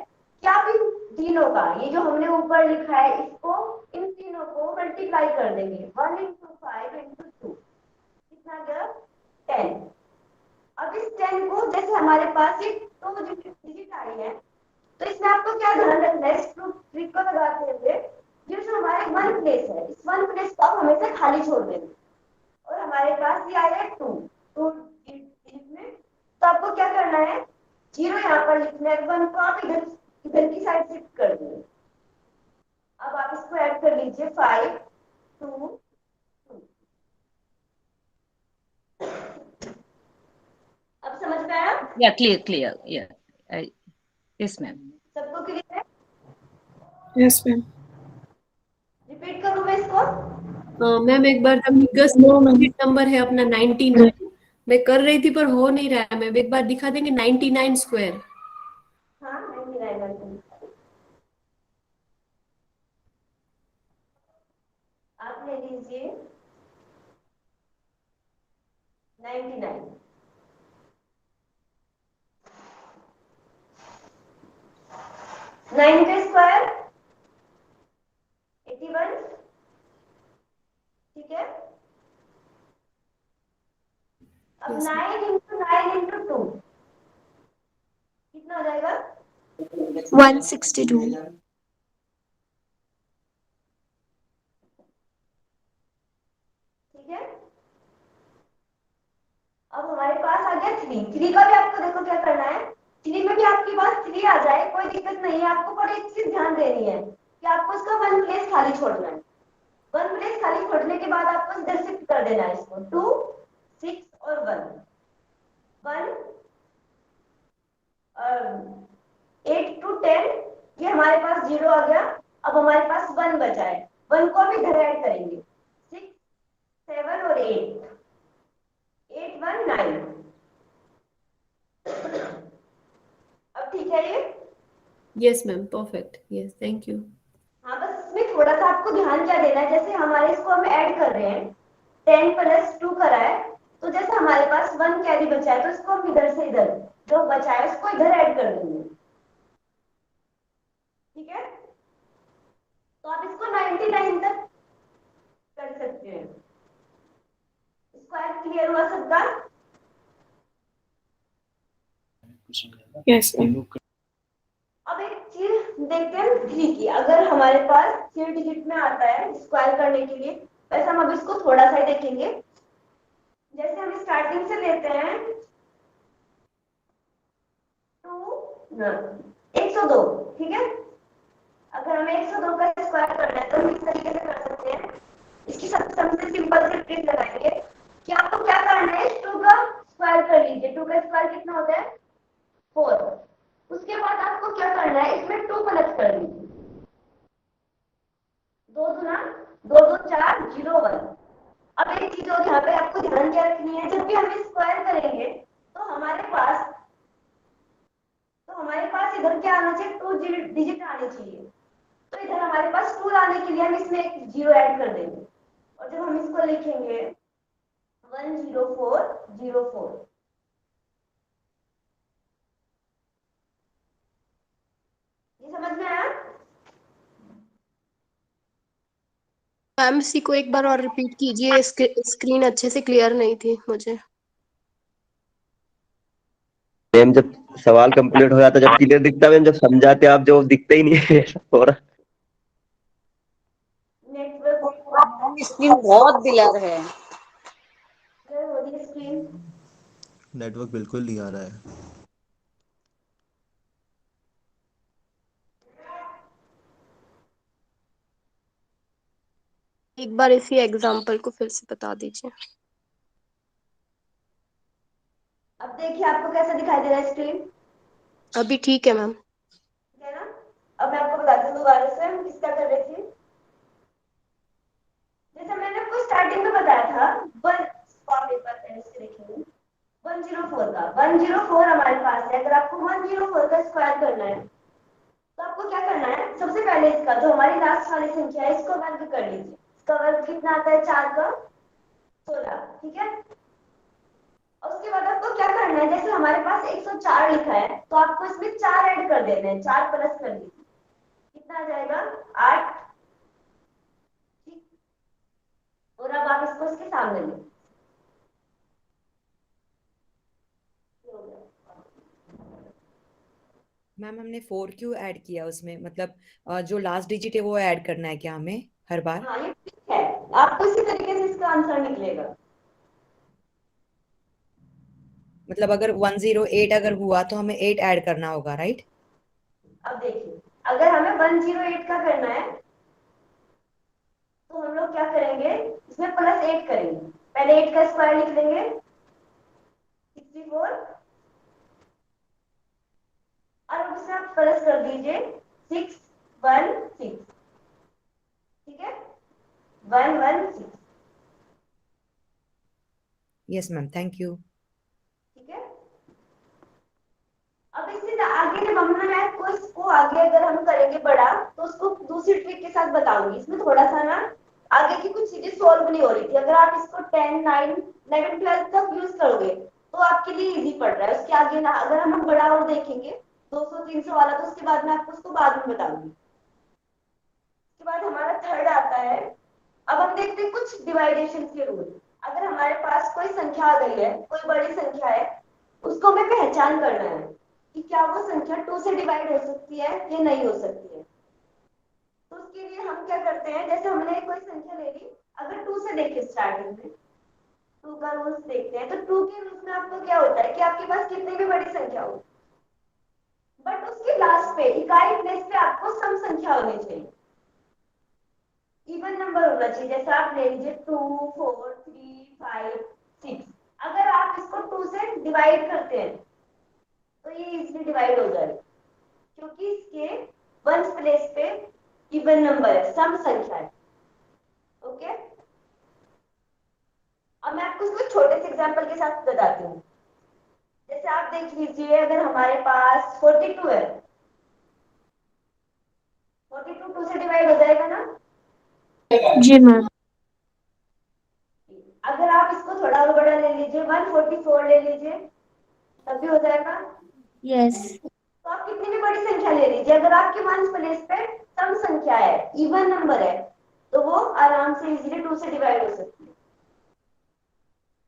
[SPEAKER 1] कि आप इन तीनों का, ये जो हमने ऊपर लिखा है, इसको इन तीनों को मल्टीप्लाई कर देंगे। 1 into 5 into 2, कितना गया? 10। अब इस 10 को, जैसे हमारे पास ये 2 डिजिट आई है, तो इसमें आपको क्या ध्यान रखना है, इस ट्रिक को लगाते हुए, ये जो हमारे 1 प्लेस है, इस 1 प्लेस को आप हमेशा खाली छोड़ देंगे। और हमारे पास ये आया 2 डिजिट में, तो आपको क्या करना है, 0 यहाँ पर लिखना है, 1 को आप इधर की साइड शिफ्ट कर देंगे। अब आप इसको ऐड कर लीजिए, 5 2 2। अब समझ में आया?
[SPEAKER 6] Yeah, clear. Yeah. Yes, ma'am.
[SPEAKER 1] सबको क्लियर है?
[SPEAKER 10] Yes ma'am.
[SPEAKER 1] रिपीट करूं मैं इसको?
[SPEAKER 10] मैम एक बार द बिगेस्ट नंबर है अपना 99। मैं कर रही थी पर हो नहीं रहा है। मैम एक बार दिखा देंगे 99 स्क्वायर।
[SPEAKER 1] हाँ, 99। आप ले लीजिए 99। 9 का स्क्वायर 81। ठीक है, अब 9 into 9 into 2 कितना हो जाएगा?
[SPEAKER 9] 162।
[SPEAKER 1] ठीक है, अब हमारे पास आ गया 3। 3 का भी आपको देखो क्या करना है, 3 में भी आपके पास 3 आ जाए कोई दिक्कत नहीं है। आपको पर एक चीज ध्यान देनी है कि आपको इसका 1 प्लेस खाली छोड़ना है। 1 प्लेस खाली छोड़ने के बाद आपको इधर शिफ्ट कर देना है इसको, 2 6 और 1 8 to 10। ये हमारे पास 0 आ गया। अब हमारे पास 1 बचा है, 1 को हम इधर ऐड करेंगे, 6 7 और 8 8 1 9। अब ठीक है ये?
[SPEAKER 10] Yes ma'am, perfect. Yes, thank you.
[SPEAKER 1] हाँ, बस इसमें थोड़ा सा आपको ध्यान क्या देना है, जैसे हमारे इसको हम ऐड कर रहे हैं, 10 + 2 करा है, तो जैसे हमारे पास 1 कैरी बचा है, तो इसको हम इधर से इधर जो बचा है उसको इधर ऐड कर देंगे। ठीक है, तो आप इसको 99 तक कर सकते हैं।
[SPEAKER 13] Yes ma'am.
[SPEAKER 1] अब एक चीज देखते हैं 3 की, अगर हमारे पास 3 डिजिट में आता है स्क्वायर करने के लिए, वैसे हम अब इसको थोड़ा सा ही देखेंगे। जैसे हम स्टार्टिंग से लेते हैं 102, ठीक है। अगर हमें 102 का स्क्वायर करना है तो हम इस तरीके से कर सकते हैं। इसकी सबसे सिंपल से ट्रिक लगाएंगे कि आपको क्या करना है, 2 का स्क्वायर कर लीजिए। 2 का स्क्वायर कितना होता है 4। उसके बाद आपको क्या करना है, इसमें 2 प्लस कर लीजिए। 2 गुना 2 2 4 0 1। अब एक चीज और यहाँ पे आपको ध्यान क्या रखनी है, जब भी हम स्क्वायर करेंगे तो हमारे पास इधर क्या आना चाहिए, 2 डिजिट आने चाहिए। तो इधर हमारे पास 2 आने के लिए हम इसमें एक 0 ऐड कर देंगे, और जब हम इसको लिखेंगे 10404। ये समझ में आया?
[SPEAKER 10] मैम इसी को एक बार और रिपीट कीजिए, स्क्रीन अच्छे से क्लियर नहीं थी मुझे।
[SPEAKER 4] मैम जब सवाल कंप्लीट हो जाता जब क्लियर दिखता मैम, जब समझाते आप जो दिखता ही नहीं है हो रहा।
[SPEAKER 1] नेटवर्क
[SPEAKER 2] स्क्रीन बहुत ब्लर है।
[SPEAKER 1] स्क्रीन
[SPEAKER 14] नेटवर्क बिल्कुल नहीं आ रहा है।
[SPEAKER 10] एक बार इसी एग्जाम्पल को फिर से बता दीजिए।
[SPEAKER 1] अब देखिए आपको कैसा दिखाई दे रहा है स्क्रीन?
[SPEAKER 10] अभी ठीक है मैम।
[SPEAKER 1] ठीक है ना? अब मैं आपको बताती हूँ दोबारा से हम किसका कर रहे थे। जैसे मैंने आपको स्टार्टिंग में बताया था, आप एक बार पहले से देखेंगे 104 का 104 हमारे पास है। अगर आपको 104 का स्क्वायर करना है तो आपको क्या करना है, सबसे पहले इसका जो हमारी लास्ट वाली संख्या है इसको वर्ग कर लीजिए। इसका वर्ग कितना आता है, 4 का 16, ठीक है। और उसके बाद आपको क्या करना है, जैसे हमारे पास 104 लिखा है तो आपको इसमें 4 ऐड कर देना है, 4 प्लस कर लीजिए। कितना आ जाएगा 8, ठीक। और अब आप इसको इसके सामने लें।
[SPEAKER 15] मैम हमने 4 क्यों ऐड किया उसमें, मतलब जो लास्ट डिजिट है वो ऐड करना है क्या हमें हर बार?
[SPEAKER 1] हाँ ये ठीक है, आपको इसी तरीके से इसका आंसर निकलेगा।
[SPEAKER 15] मतलब अगर 108 अगर हुआ तो हमें 8 ऐड करना होगा, राइट?
[SPEAKER 1] अब देखिए अगर हमें 108 का करना है तो हम लोग क्या करेंगे, इसमें प्लस 8 करेंगे। पहले 8 का स्क्वायर लिख देंगे 64, और उससे आप प्लस कर दीजिए 616, ठीक है 116,
[SPEAKER 15] यस मैम, थैंक यू।
[SPEAKER 1] ठीक है। अब इससे आगे जब हम है इसको आगे अगर हम करेंगे बड़ा तो उसको दूसरी ट्रिक के साथ बताऊंगी। इसमें थोड़ा सा ना आगे की कुछ चीजें सॉल्व नहीं हो रही थी। अगर आप इसको 10 9 11 12 तक यूज करोगे तो आपके लिए इजी पड़ रहा है। उसके आगे ना अगर हम बड़ा और देखेंगे 200 300 वाला तो उसके बाद में आपको उसको बाद में बताऊंगी। उसके बाद हमारा थर्ड आता है। अब हम देखते हैं कुछ डिवाइडेशन के रूल। अगर हमारे पास कोई संख्या आ गई है, कोई बड़ी संख्या है, उसको हमें पहचान करना है कि क्या वो संख्या 2 से डिवाइड हो सकती है या नहीं हो सकती है। तो उसके लिए हम क्या करते हैं, जैसे हमने कोई संख्या ले ली, अगर 2 से देखें स्टार्टिंग में 2 का रूल्स देखते हैं तो 2 के रूल्स में आपको क्या होता है कि आपके पास कितनी भी बड़ी संख्या हो बट उसके लास्ट पे इकाई प्लेस पे आपको सम संख्या होनी चाहिए, इवन नंबर होना चाहिए। जैसे आप ले लीजिए 2 4 3 5 6। अगर आप इसको 2 से डिवाइड करते हैं तो ये इजीली डिवाइड हो जाएगा क्योंकि इसके वंस प्लेस पे इवन नंबर है, सम संख्या है। ओके, अब मैं आपको इसको छोटे से एग्जांपल के साथ बताती हूँ। जैसे आप देख लीजिए अगर हमारे पास 42 है, 42 2 से डिवाइड हो जाएगा ना?
[SPEAKER 9] जी मैम।
[SPEAKER 1] अगर आप इसको थोड़ा और बड़ा ले लीजिए 144 ले लीजिए तब भी हो जाएगा।
[SPEAKER 9] यस।
[SPEAKER 1] तो आप कितनी भी बड़ी संख्या ले लीजिए, अगर आपके वंस प्लेस पे सम संख्या है, इवन नंबर है, तो वो आराम से इजीली 2 से डिवाइड हो सकती है।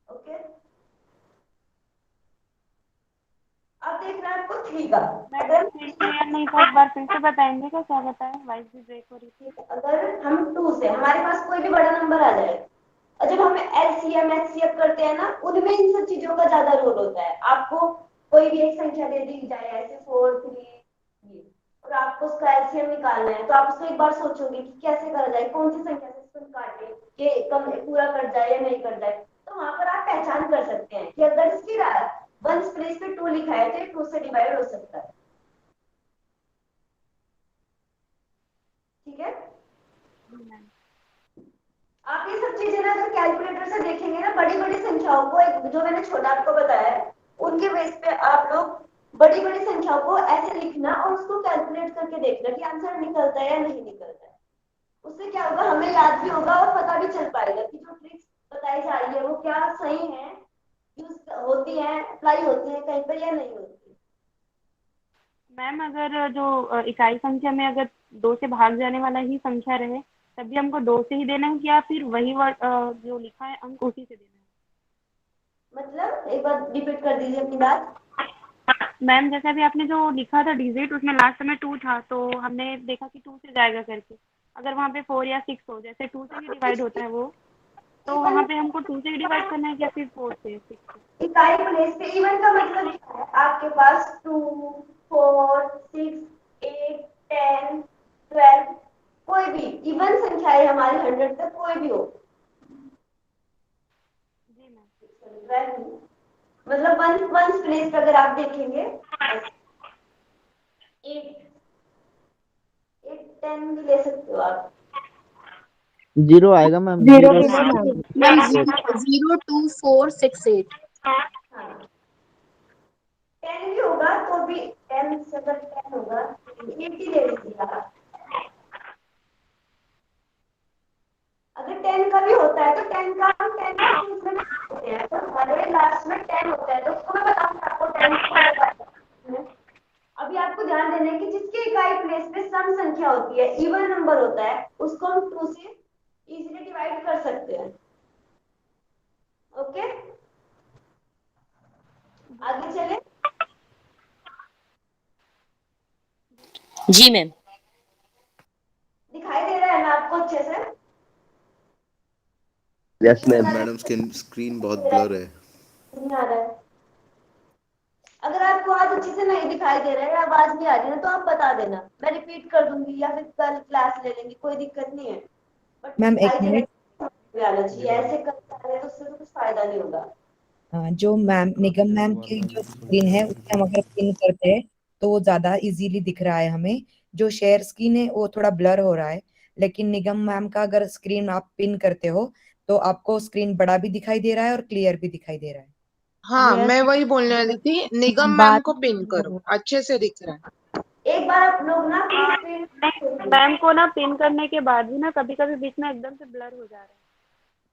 [SPEAKER 1] ओके, अब देखना है आपको 3 का।
[SPEAKER 13] मैडम फिर क्लियर नहीं था, एक बार फिर से बताएंगे क्या बताएं, वॉइस भी ब्रेक हो रही थी।
[SPEAKER 1] अगर हम 2 से हमारे पास कोई भी बड़ा नंबर आ जाए और जब हम एलसीएम एचसीएफ करते हैं ना, उनमें इन सब चीजों का ज्यादा रोल होता है। आपको कोई भी एक संख्या दे दी जाए ऐसे 4 3 और आपको उसका एलसीएम निकालना है, तो आप उसको एक बार सोचोगे कि कैसे करा जाए, कौन सी संख्या से इसको काटे कि कम पूरा कट जाए या नहीं कट जाए। तो वहां पर आप पहचान कर सकते हैं कि अगर इसकी वंस प्लेस पे 2 लिखा है तो ये 2 से डिवाइड हो सकता है। ठीक है, आप ये सब चीजें ना अगर कैलकुलेटर से देखेंगे ना, बड़ी बड़ी संख्याओं को, एक जो मैंने छोटा आपको बताया है उनके बेस पे आप लोग बड़ी बड़ी संख्याओं को ऐसे लिखना और उसको कैलकुलेट करके देखना कि आंसर निकलता है या नहीं निकलता है। उससे क्या होगा, हमें याद भी होगा और पता भी चल पाएगा कि जो ट्रिक्स बताई जा रही है वो क्या सही है, यूज होती है, अप्लाई होती है कहीं पर या नहीं होती।
[SPEAKER 13] मैम अगर जो इकाई संख्या में अगर 2 से भाग जाने वाला ही संख्या रहे तभी हमको 2 से ही देना है या फिर वही वर्ड जो लिखा है अंक उसी से देना है?
[SPEAKER 1] मतलब एक बार रिपीट कर दीजिए अपनी बात।
[SPEAKER 13] मैम जैसे अभी आपने जो लिखा था डिजिट, उसमें लास्ट में 2 था तो हमने देखा कि 2 से जाएगा करके। अगर वहाँ पे 4 या 6 हो, जैसे 2 से ही डिवाइड होता है वो, तो वहाँ पे हमको 2 से ही डिवाइड करना है या फिर 4 से 6 से?
[SPEAKER 1] इकाई प्लेस पे इवन का मतलब क्या है, आपके पास 2 4 6 8 10 12 कोई भी इवन संख्या है हमारी 100 तक कोई भी हो।
[SPEAKER 13] जी मैम।
[SPEAKER 1] मतलब वन प्लेस पे अगर आप देखेंगे 8 10 भी ले सकते हो आप।
[SPEAKER 5] 0 आएगा मैम।
[SPEAKER 9] 0
[SPEAKER 5] 0
[SPEAKER 9] भी लो मैम। 0 2 4 6 8।
[SPEAKER 1] 10 भी होगा तो भी 10 से अगर 10 होगा 8 ही ले लीजिए आप। अगर 10 का भी होता है तो 10 का हम 10 का इसमें होते हैं, तो हमारे लास्ट में 10 होता है तो उसको मैं बताऊंगा आपको 10। अभी आपको ध्यान देना है कि जिसके इकाई प्लेस पे सम संख्या होती है, इवन नंबर होता है, उसको हम 2 से इजीली डिवाइड कर सकते हैं। ओके, आगे चले।
[SPEAKER 7] जी मैम।
[SPEAKER 1] दिखाई दे रहा है ना आपको अच्छे से?
[SPEAKER 4] Yes ma'am.
[SPEAKER 14] मैडम स्क्रीन बहुत ब्लर है।
[SPEAKER 1] नहीं आ रहा है। अगर आपको आज अच्छे से नहीं दिखाई दे रहा है या आवाज नहीं आ रही है तो आप बता देना, मैं रिपीट कर दूंगी या फिर कल क्लास ले लेंगे, कोई दिक्कत नहीं है। बट
[SPEAKER 15] मैम एक
[SPEAKER 1] दिखाई
[SPEAKER 15] मिनट,
[SPEAKER 1] देना आना चाहिए, ऐसे करते रहे तो उससे तो कुछ फायदा नहीं होगा।
[SPEAKER 15] जो मैम निगम मैम की जो स्क्रीन है उससे हम अगर पिन करते हैं तो वो ज्यादा इजीली दिख रहा है हमें। जो शेयर स्क्रीन है वो थोड़ा ब्लर हो रहा है, लेकिन निगम मैम का अगर स्क्रीन आप पिन करते हो तो आपको स्क्रीन बड़ा भी दिखाई दे रहा है और क्लियर भी दिखाई दे रहा है।
[SPEAKER 16] हाँ मैं वही बोलने वाली थी, निगम मैम को पिन करो, अच्छे से दिख रहा है।
[SPEAKER 1] एक बार आप लोग ना स्क्रीन
[SPEAKER 13] मैम को ना पिन करने के बाद भी ना कभी कभी बीच में एकदम से ब्लर हो जा रहा है।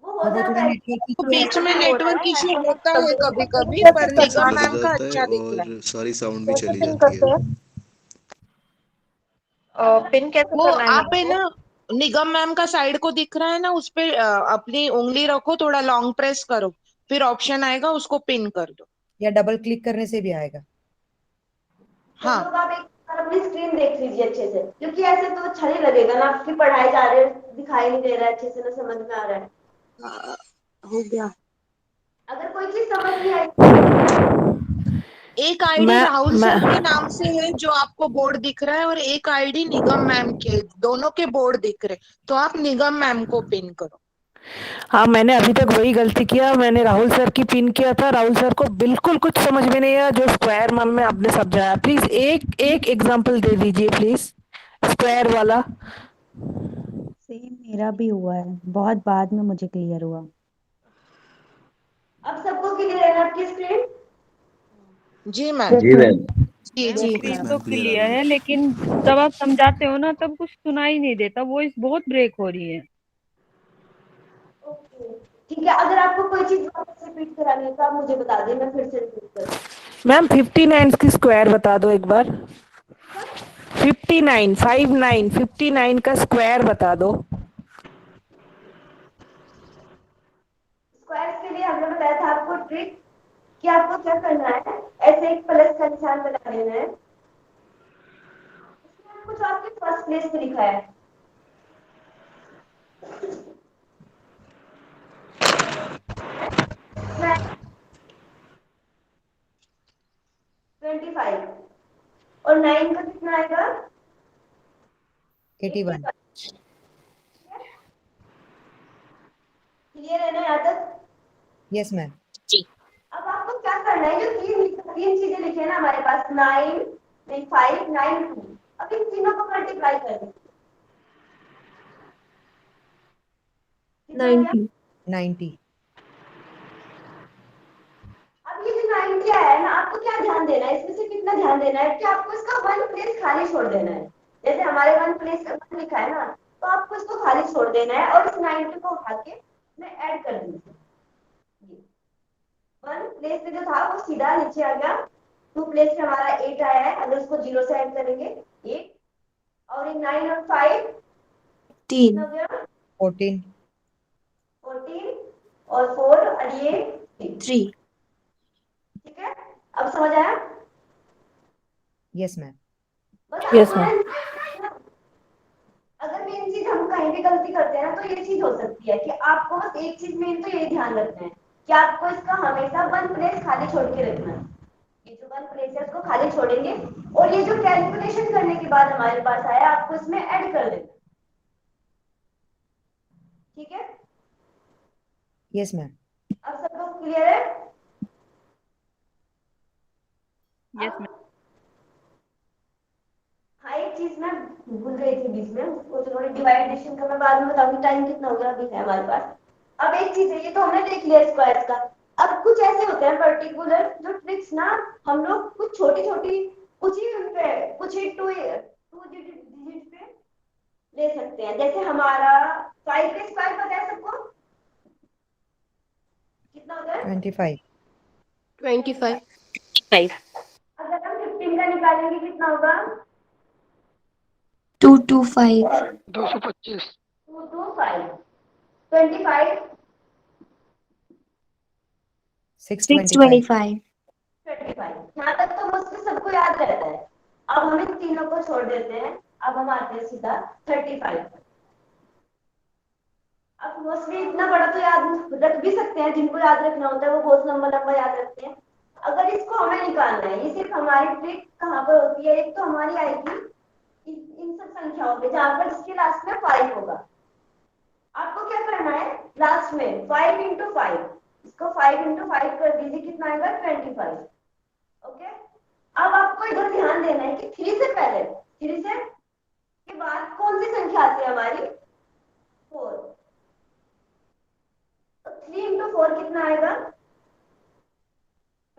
[SPEAKER 1] वो हो जाता है।
[SPEAKER 16] तो बीच में नेटवर्क इश्यू होता है कभी कभी, पर निगम मैम का अच्छा दिख रहा है।
[SPEAKER 14] और सारी साउंड भी चली जाती है।
[SPEAKER 2] पिन कैसे
[SPEAKER 16] वो
[SPEAKER 2] करना है
[SPEAKER 16] आप है ना, निगम मैम का साइड को दिख रहा है ना, उस पे अपनी उंगली रखो, थोड़ा लॉन्ग प्रेस करो, फिर ऑप्शन आएगा उसको पिन कर दो,
[SPEAKER 6] या डबल क्लिक करने से भी आएगा।
[SPEAKER 1] हाँ, तो आप एक बार अपनी स्क्रीन देख लीजिए अच्छे से, क्योंकि ऐसे तो अच्छा नहीं लगेगा ना, आपकी पढ़ाई जा रही है दिखाई नहीं दे रहा है अच्छे से, ना समझ में आ रहा है।
[SPEAKER 16] हो गया।
[SPEAKER 1] अगर कोई चीज समझ नहीं आई,
[SPEAKER 16] एक आईडी राहुल सर के नाम से है जो आपको बोर्ड दिख रहा है और एक आईडी निगम मैम के, दोनों के बोर्ड दिख रहे, तो आप निगम मैम को पिन करो।
[SPEAKER 8] हाँ, मैंने अभी तक वही गलती किया, मैंने राहुल सर की पिन किया था। राहुल सर को बिल्कुल कुछ समझ में नहीं आया जो स्क्वायर मैम में आपने समझाया। प्लीज एक एग्जांपल दे दीजिए प्लीज, स्क्वायर वाला।
[SPEAKER 11] सेम मेरा भी हुआ है, बहुत बाद में मुझे क्लियर हुआ।
[SPEAKER 1] अब सबको क्लियर है ना आपकी स्क्रीन?
[SPEAKER 16] जी मैम।
[SPEAKER 4] जी मैम।
[SPEAKER 16] जी जी
[SPEAKER 17] स्क्रीन तो क्लियर है, लेकिन जब आप समझाते हो ना तब कुछ सुनाई नहीं देता, वॉइस बहुत ब्रेक हो रही है।
[SPEAKER 1] ठीक है, अगर आपको कोई चीज वापस रिपीट करानी है तो आप मुझे बता दें, मैं फिर से रिपीट कर दूं।
[SPEAKER 8] मैम 59 की स्क्वायर बता दो एक बार। 59 का स्क्वायर बता दो।
[SPEAKER 1] स्क्वायर्स के लिए हमने बताया था आपको ट्रिक कि आपको क्या करना है, ऐसे एक प्लस का निशान बना देना है। इसमें कुछ आपके फर्स्ट प्लेस पे लिखा है, इसमें 25 और 9 का कितना आएगा
[SPEAKER 15] 81।
[SPEAKER 1] क्लियर है ना यहाँ तक?
[SPEAKER 15] Yes ma'am.
[SPEAKER 1] अब आपको क्या करना है, जो तीन चीजें लिखे हैं ना हमारे पास, 9 नहीं 5 9 2, अब इन तीनों को मल्टीप्लाई कर देंगे।
[SPEAKER 15] 90।
[SPEAKER 1] अब ये जो 90 आया है ना, आपको क्या ध्यान देना है, इसमें से कितना ध्यान देना है कि आपको इसका 1 प्लेस खाली छोड़ देना है। जैसे हमारे 1 प्लेस का लिखा है ना, तो आपको इसको खाली छोड़ देना है और इस 90 को उठा के इसमें ऐड कर दीजिए। 1 प्लेस पे जो था वो सीधा नीचे आ गया, 2 प्लेस पे हमारा 8 आया है, अगर उसको 0 से ऐड करेंगे 8, और ये 9 और 5
[SPEAKER 9] 3
[SPEAKER 1] हो गया
[SPEAKER 15] 14
[SPEAKER 1] और 4 और ये
[SPEAKER 9] 3।
[SPEAKER 1] ठीक है, अब समझ आया?
[SPEAKER 15] Yes ma'am.
[SPEAKER 8] Yes ma'am.
[SPEAKER 1] अगर मेन चीज हम कहीं भी गलती करते हैं ना, तो ये चीज हो सकती है कि आपको बस एक चीज मेन तो ये ध्यान रखना है कि आपको इसका हमेशा 1 प्लेस खाली छोड़ के रखना है। ये जो 1 प्लेस है उसको खाली छोड़ेंगे, और ये जो कैलकुलेशन करने के बाद हमारे पास आया, आपको इसमें ऐड कर देना। ठीक है,
[SPEAKER 15] यस मैम।
[SPEAKER 1] अब सब लोग क्लियर है?
[SPEAKER 17] Yes ma'am.
[SPEAKER 1] हाँ, एक चीज मैं भूल गई थी बीच में, उसको थोड़ी डिवाइडेशन का मैं बाद में बताऊंगी, टाइम कितना हो गया अभी है हमारे पास। अब एक चीज है, ये तो हमने देख लिया स्क्वायर्स का। अब कुछ ऐसे होते हैं पर्टिकुलर जो ट्रिक्स ना, हम लोग कुछ छोटी छोटी कुछ ही उन पे कुछ ही टू डिजिट पे ले सकते हैं। जैसे हमारा 5 का स्क्वायर पता है सबको कितना होता है?
[SPEAKER 15] 25।
[SPEAKER 10] 25।
[SPEAKER 1] अगर हम 15 का निकालेंगे कितना होगा?
[SPEAKER 9] 225।
[SPEAKER 12] 225।
[SPEAKER 1] 225 25
[SPEAKER 9] 625।
[SPEAKER 1] 25। यहाँ तक तो मोस्टली सबको याद रहता है। अब हम इन तीनों को छोड़ देते हैं, अब हम आते हैं सीधा 35। अब मोस्टली इतना बड़ा तो याद रख भी सकते हैं, जिनको याद रखना होता है वो बहुत लंबा लंबा याद रखते हैं। अगर इसको हमें निकालना है, ये सिर्फ हमारी ट्रिक कहाँ पर होती है, एक तो हमारी आएगी इन सब संख्याओं पे जहाँ पर इसके लास्ट में 5 होगा। आपको क्या करना है, लास्ट में 5 × 5, इसको 5 × 5 कर दीजिए, कितना आएगा 25। ओके, अब आपको इधर ध्यान देना है कि 3 से पहले 3 से के बाद कौन सी संख्या आती है हमारी 4। तो 3 × 4 कितना आएगा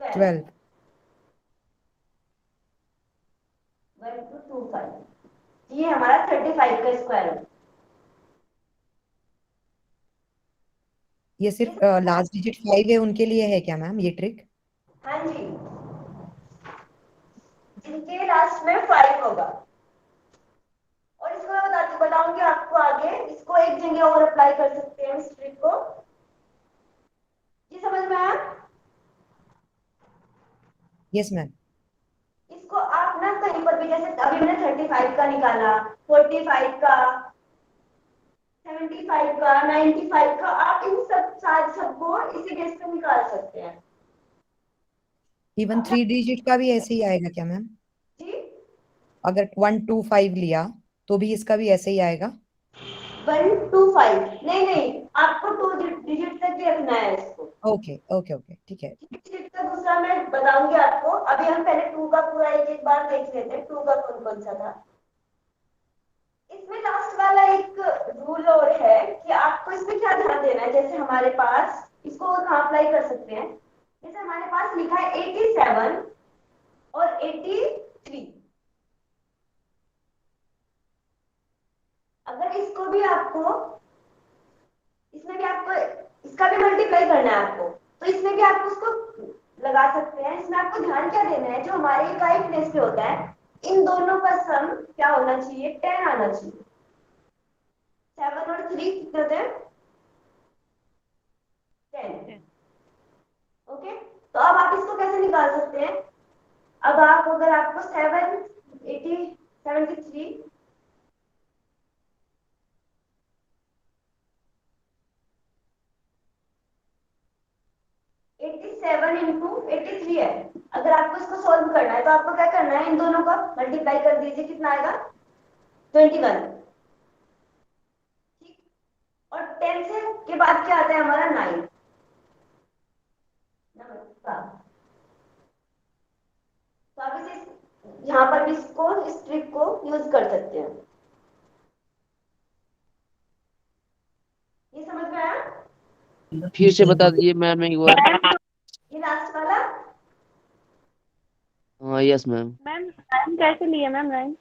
[SPEAKER 15] 12।
[SPEAKER 1] 1 2 5, ये हमारा 35 का स्क्वायर है।
[SPEAKER 15] ये सिर्फ लास्ट डिजिट 5 है उनके लिए है क्या मैम ये ट्रिक?
[SPEAKER 1] हाँ जी, जिनके लास्ट में 5 होगा। और इसको मैं बताऊंगी आपको आगे, इसको एक जगह और अप्लाई कर सकते हैं इस ट्रिक को। ये समझ में आया?
[SPEAKER 15] Yes ma'am.
[SPEAKER 1] इसको आप ना कहीं पर भी, जैसे अभी मैंने 35 का निकाला, 45 का, 75 का, 95 का, आप इन सबको इसी बेस पे निकाल सकते हैं।
[SPEAKER 15] इवन 3 डिजिट का भी ऐसे ही आएगा क्या मैम?
[SPEAKER 1] जी,
[SPEAKER 15] अगर 1 2 5 लिया तो भी इसका भी ऐसे ही आएगा?
[SPEAKER 1] 1 2 5 नहीं, आपको 2 डिजिट तक ही रखना है इसको।
[SPEAKER 15] ओके ओके ओके, ठीक है।
[SPEAKER 1] डिजिट का दूसरा मैं बताऊंगी आपको, अभी हम पहले 2 का पूरा एक बार देख लेते हैं, 2 का कौन कौन सा था। इसमें लास्ट वाला एक रूल और है कि आपको इसमें क्या ध्यान देना है। जैसे हमारे पास, इसको कहाँ अप्लाई कर सकते हैं, जैसे हमारे पास लिखा है 87 और 83, अगर इसको भी आपको, इसमें भी आपको इसका भी मल्टीप्लाई करना है आपको, तो इसमें भी आप उसको लगा सकते हैं। इसमें आपको ध्यान क्या देना है, जो हमारे इकाई प्लेस पे होता है, इन दोनों का सम क्या होना चाहिए, 10 आना चाहिए। 7 और 3 कितने होते हैं 10। ओके, तो अब आप निकाल सकते हैं। अब आप अगर आपको 73 87 इंटू 83 है। अगर आपको इसको सोल्व करना है तो आपको क्या करना है, इन दोनों का मल्टीप्लाई कर दीजिए, कितना आएगा 21। ठीक, और 10 से के बाद क्या आता है हमारा 9। तो आप इसे यहाँ पर भी इसको इस ट्रिक को यूज कर सकते हैं। ये समझ में आया?
[SPEAKER 18] फिर से बता दीजिए मैम एक बार।
[SPEAKER 1] ये लास्ट वाला।
[SPEAKER 18] हाँ यस मैम।
[SPEAKER 13] मैम कैसे लिए मैम लाइन?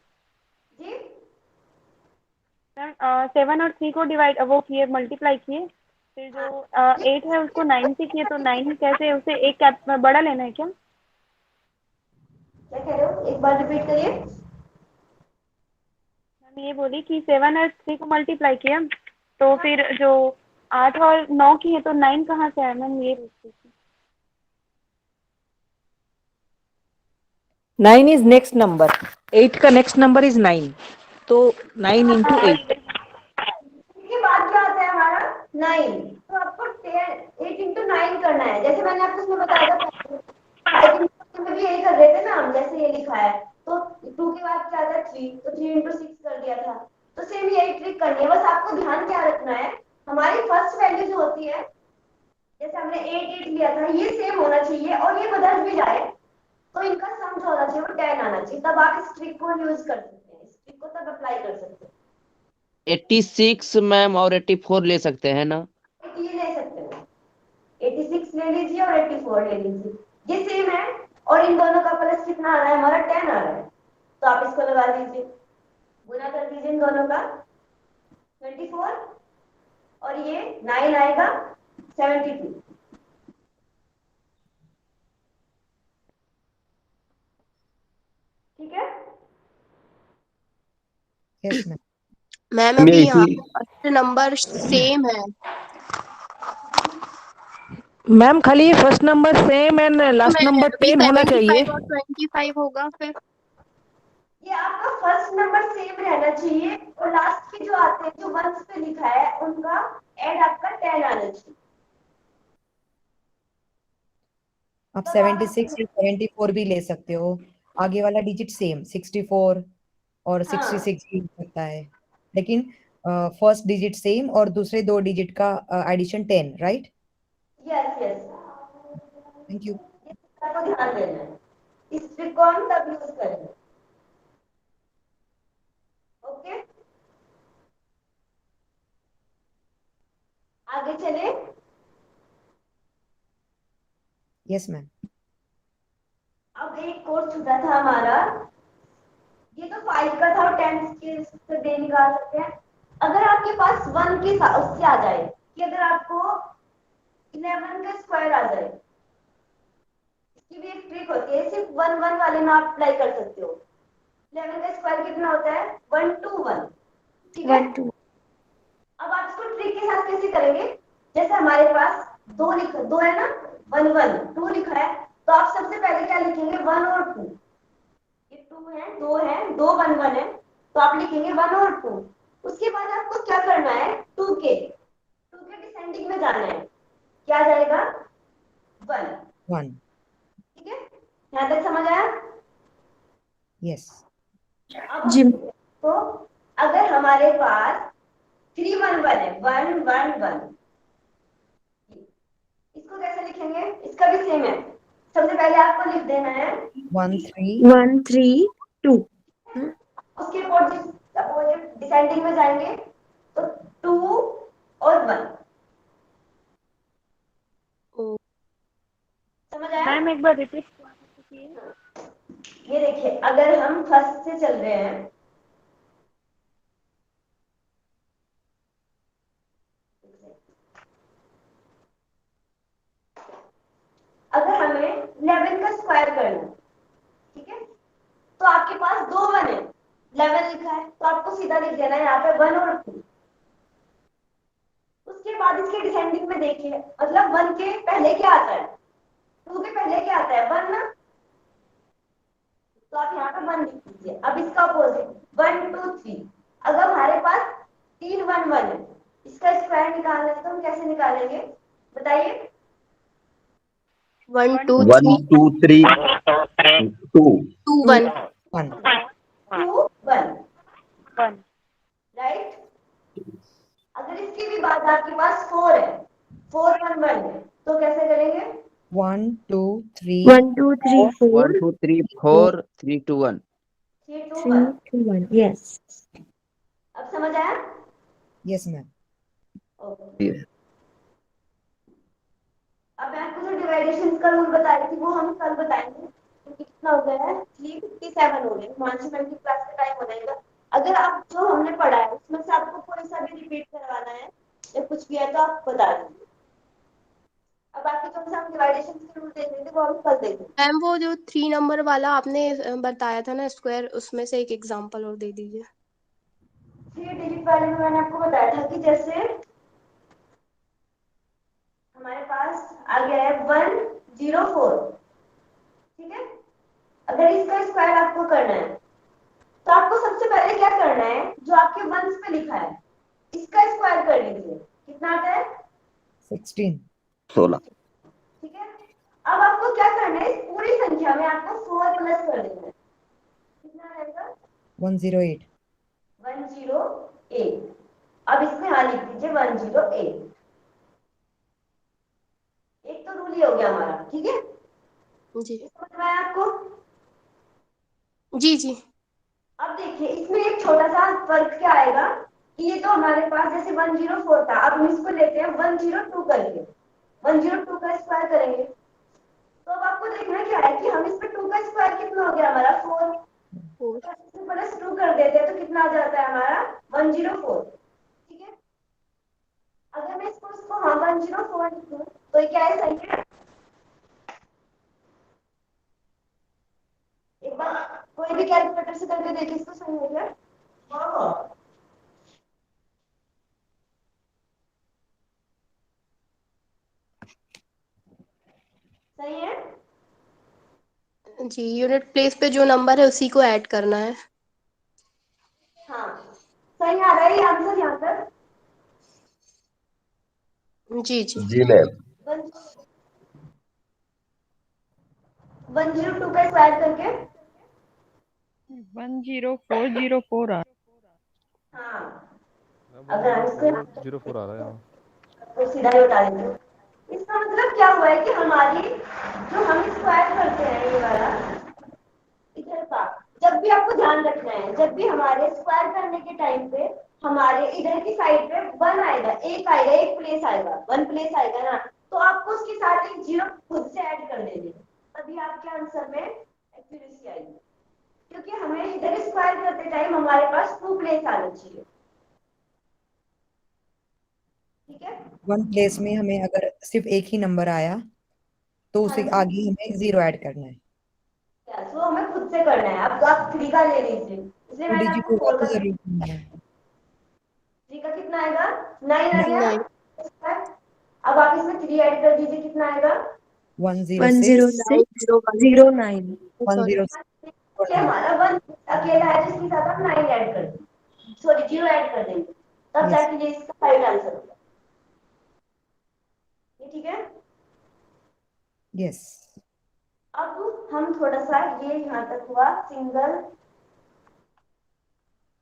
[SPEAKER 1] जी
[SPEAKER 13] मैम 7 और 3 को डिवाइड वो किए, मल्टीप्लाई किए, फिर जो 8 है उसको 9 से किए, तो 9 कैसे, उसे एक कैप बड़ा लेना है क्या?
[SPEAKER 1] क्या कह रहे हो, एक बार रिपीट करिए।
[SPEAKER 13] मैम ये बोली कि 7 और 3 को मल्टीप्लाई किया, तो फिर जो 8 और 9 की है तो 9 कहाँ से आया मैम, ये पूछती थी।
[SPEAKER 8] 9 is next number, 8 का next number is 9, तो 9 into 8।
[SPEAKER 1] इसके बाद क्या आता है हमारा 9, तो आपको 8 इंटू 9 करना है। जैसे मैंने आपको इसमें बताया था, में भी यही कर रहे थे ना हम, जैसे ये लिखा है तो 2 के बाद क्या आता है 3, तो 3 इंटू 6 कर दिया था। तो सेम यही ट्रिक करनी है, बस आपको ध्यान क्या रखना है, हमारी फर्स्ट वैल्यू जो होती है, जैसे हमने 8 लिया था, ये सेम होना चाहिए, और ये बदल भी जाए तो इनका सम जो होना चाहिए वो 10 आना चाहिए, तब आप इस ट्रिक को यूज कर सकते हैं, इस ट्रिक को तब अप्लाई कर सकते हैं।
[SPEAKER 18] 86 मैम और 84 ले सकते हैं ना?
[SPEAKER 1] ये ले सकते हैं, 86 ले लीजिए और 84 ले लीजिए, ये सेम है, और इन दोनों का प्लस कितना आ रहा है हमारा 10 आ रहा है, तो आप इसको लगा लीजिए, गुना कर दीजिए इन दोनों का 24, और ये 9 आएगा 72। ठीक है?
[SPEAKER 15] Yes ma'am.
[SPEAKER 9] मैम
[SPEAKER 4] ये
[SPEAKER 9] अभी यहाँ
[SPEAKER 4] इसी
[SPEAKER 9] फर्स्ट नंबर सेम है,
[SPEAKER 8] मैम खाली ये first number same and last number 10 होना चाहिए।
[SPEAKER 9] 75 और 25 होगा फिर।
[SPEAKER 1] ये आपका फर्स्ट नंबर सेम रहना चाहिए, और लास्ट के जो आते हैं जो वंस पे लिखा है उनका ऐड आपका 10 आना चाहिए।
[SPEAKER 15] आप 76 या 74 भी ले सकते हो, आगे वाला डिजिट सेम 64 और 66 भी हो सकता है, लेकिन फर्स्ट डिजिट सेम और दूसरे 2 डिजिट का addition 10, right?
[SPEAKER 1] Yes yes,
[SPEAKER 15] thank you.
[SPEAKER 1] आपको ध्यान देना है, इस ट्रिक को हम तब यूज करेंगे। ओके, आगे चले।
[SPEAKER 15] Yes ma'am.
[SPEAKER 1] अब एक कोर्स छूटा था हमारा, ये तो 5 का था और 10 के से दे निकाल सकते हैं। अगर आपके पास 1 के उससे आ जाए, कि अगर आपको 11 का स्क्वायर आ जाए, इसकी भी एक ट्रिक होती है, सिर्फ 1 1 वाले में आप अप्लाई कर सकते हो। 11 का स्क्वायर कितना होता है 121, ठीक है? अब आप इसको ट्रिक के साथ कैसे करेंगे, जैसे हमारे पास 2 है ना, 1 1 2 लिखा है, तो आप सबसे पहले क्या लिखेंगे 1 और 2, ये 2 है 2 है 2 1 1 है, तो आप लिखेंगे 1 और 2। उसके बाद आपको क्या करना है 2 के डिसेंडिंग में जाना है, क्या जाएगा 1, ठीक है? यहाँ तक समझ आया?
[SPEAKER 15] यस
[SPEAKER 1] जी। तो अगर हमारे पास 3 1 1 है, 1 1 1, इसको कैसे लिखेंगे, इसका भी सेम है, सबसे पहले आपको लिख देना है
[SPEAKER 15] 1 3
[SPEAKER 9] 1 3 2,
[SPEAKER 1] उसके अपोजिट डिसेंडिंग में जाएंगे तो 2 और 1। समझ आया?
[SPEAKER 13] मैम एक बार रिपीट कीजिए।
[SPEAKER 1] ये देखिए, अगर हम फर्स्ट से चल रहे हैं, अगर हमें 11 का स्क्वायर करना है, ठीक है, तो आपके पास 2 1 है, 11 लिखा है, तो आपको सीधा लिख देना है यहाँ पे 1 और 2। उसके बाद इसके डिसेंडिंग में देखिए, मतलब 1 के पहले क्या आता है 2 के पहले क्या आता है 1 ना, तो आप यहाँ पे 1 लिख दीजिए। अब इसका अपोजिट 1 2 3, अगर हमारे पास 3 1 1 है, इसका स्क्वायर निकालना है तो हम कैसे निकालेंगे बताइए?
[SPEAKER 9] 1 2
[SPEAKER 4] 1
[SPEAKER 9] 3
[SPEAKER 4] 2 3 2
[SPEAKER 9] 2 1
[SPEAKER 1] 2 1 राइट। अगर इसकी भी बात आपके पास 4 है, 4 1 1 है, तो कैसे करेंगे?
[SPEAKER 15] 1 2 3
[SPEAKER 9] 1 2 3 4
[SPEAKER 12] 1 2 3 4 3 2 1
[SPEAKER 1] 3 2
[SPEAKER 9] 3
[SPEAKER 1] 1।
[SPEAKER 9] 2 1 यस।
[SPEAKER 1] अब समझ आया?
[SPEAKER 15] Yes ma'am.
[SPEAKER 1] ओके। अब मैं आपको जो डिवाइडेशन का रूल बता रही थी वो हम कल बताएंगे, क्योंकि कितना हो गया है 3:57 हो गए, हिमांशु मैम की क्लास का टाइम हो जाएगा। अगर आप जो हमने पढ़ा है उसमें से आपको कोई सा भी रिपीट करवाना है या कुछ भी है तो आप बता दीजिए। अब आपके जो से हम डिवाइडेशन के रूल देख रहे थे वो हम कल देखेंगे।
[SPEAKER 9] मैम वो जो 3 नंबर वाला आपने बताया था ना स्क्वायर, उसमें से एक एग्जांपल और दे दीजिए।
[SPEAKER 1] 3 डिजिट वाले में मैंने आपको बताया था कि जैसे हमारे पास आ गया है 104, ठीक है। अगर इसका स्क्वायर आपको करना है तो आपको सबसे पहले क्या करना है, जो आपके वंस पे लिखा है इसका स्क्वायर कर लीजिए। कितना आता है?
[SPEAKER 15] 16
[SPEAKER 4] 16।
[SPEAKER 1] ठीक है। अब आपको क्या करना है, इस पूरी संख्या में आपको 4 प्लस कर देना है। कितना आएगा?
[SPEAKER 15] 108
[SPEAKER 1] 108। अब इसमें हाँ लिख दीजिए 108। एक तो रूल ही हो गया हमारा, ठीक है
[SPEAKER 9] जी
[SPEAKER 1] समझ में आया आपको?
[SPEAKER 9] जी जी।
[SPEAKER 1] अब देखिए इसमें एक छोटा सा फर्क क्या आएगा कि ये तो हमारे पास जैसे 104 था, अब हम इसको लेते हैं 102 करके, 102 का स्क्वायर करेंगे तो अब आपको देखना क्या है कि हम इस पे 2 का स्क्वायर कितना हो गया हमारा 4, प्लस 2 कर देते हैं तो कितना आ जाता है हमारा 104, ठीक है। अगर मैं इसको हाँ 104 लिखूं तो ये क्या है सही है? एक बार कोई भी कैलकुलेटर से करके देखिए इसको सही हो गया? सही है?
[SPEAKER 9] जी यूनिट प्लेस पे जो नंबर है उसी को ऐड करना है।
[SPEAKER 1] हाँ सही आ रहा है ये आंसर यहाँ तक?
[SPEAKER 9] जी जी
[SPEAKER 4] जी मैम।
[SPEAKER 1] 102 का स्क्वायर करके
[SPEAKER 17] 10404 आ
[SPEAKER 1] हाँ अगर हम इसको
[SPEAKER 19] 04 आ रहा है यहाँ।
[SPEAKER 1] तो सीधा ही उठा देंगे। इसका मतलब क्या हुआ है कि हमारी जो हम स्क्वायर करते हैं ये वाला इधर का, जब भी आपको ध्यान रखना है जब भी हमारे स्क्वायर करने के टाइम पे हमारे इधर की साइड पे 1 आएगा, एक प्लेस आएगा, 1 प्लेस आएगा ना, तो आपको उसके साथ एक 0 खुद से ऐड कर देना है, तभी आपके आंसर में एक्यूरेसी आएगी। क्योंकि हमें इधर स्क्वायर करते टाइम हमारे पास 2 प्लेस आने चाहिए, ठीक है।
[SPEAKER 15] 1 प्लेस में हमें अगर सिर्फ एक ही नंबर आया तो उसे आगे हमें 0 ऐड करना है।
[SPEAKER 1] वो हमें खुद से करना है। अब आप 3 का ले लीजिए, इसलिए
[SPEAKER 15] तो
[SPEAKER 1] मैंने
[SPEAKER 15] डिजिट
[SPEAKER 1] आपको
[SPEAKER 15] होगा
[SPEAKER 1] 4
[SPEAKER 15] तो
[SPEAKER 1] का,
[SPEAKER 15] जरूरत नहीं है।
[SPEAKER 1] 3 का कितना आएगा 9 आ गया।
[SPEAKER 9] 9
[SPEAKER 1] अब आप इसमें 3 ऐड कर दीजिए, कितना आएगा
[SPEAKER 15] 106
[SPEAKER 9] 09
[SPEAKER 1] कि हमारा 1 अकेला है जिसके साथ आप 9 ऐड कर देंगे, सॉरी 0 ऐड कर देंगे, तब जाके ये इसका राइट आंसर होगा। ये ठीक है?
[SPEAKER 15] यस।
[SPEAKER 1] अब हम थोड़ा सा ये यहाँ तक हुआ सिंगल।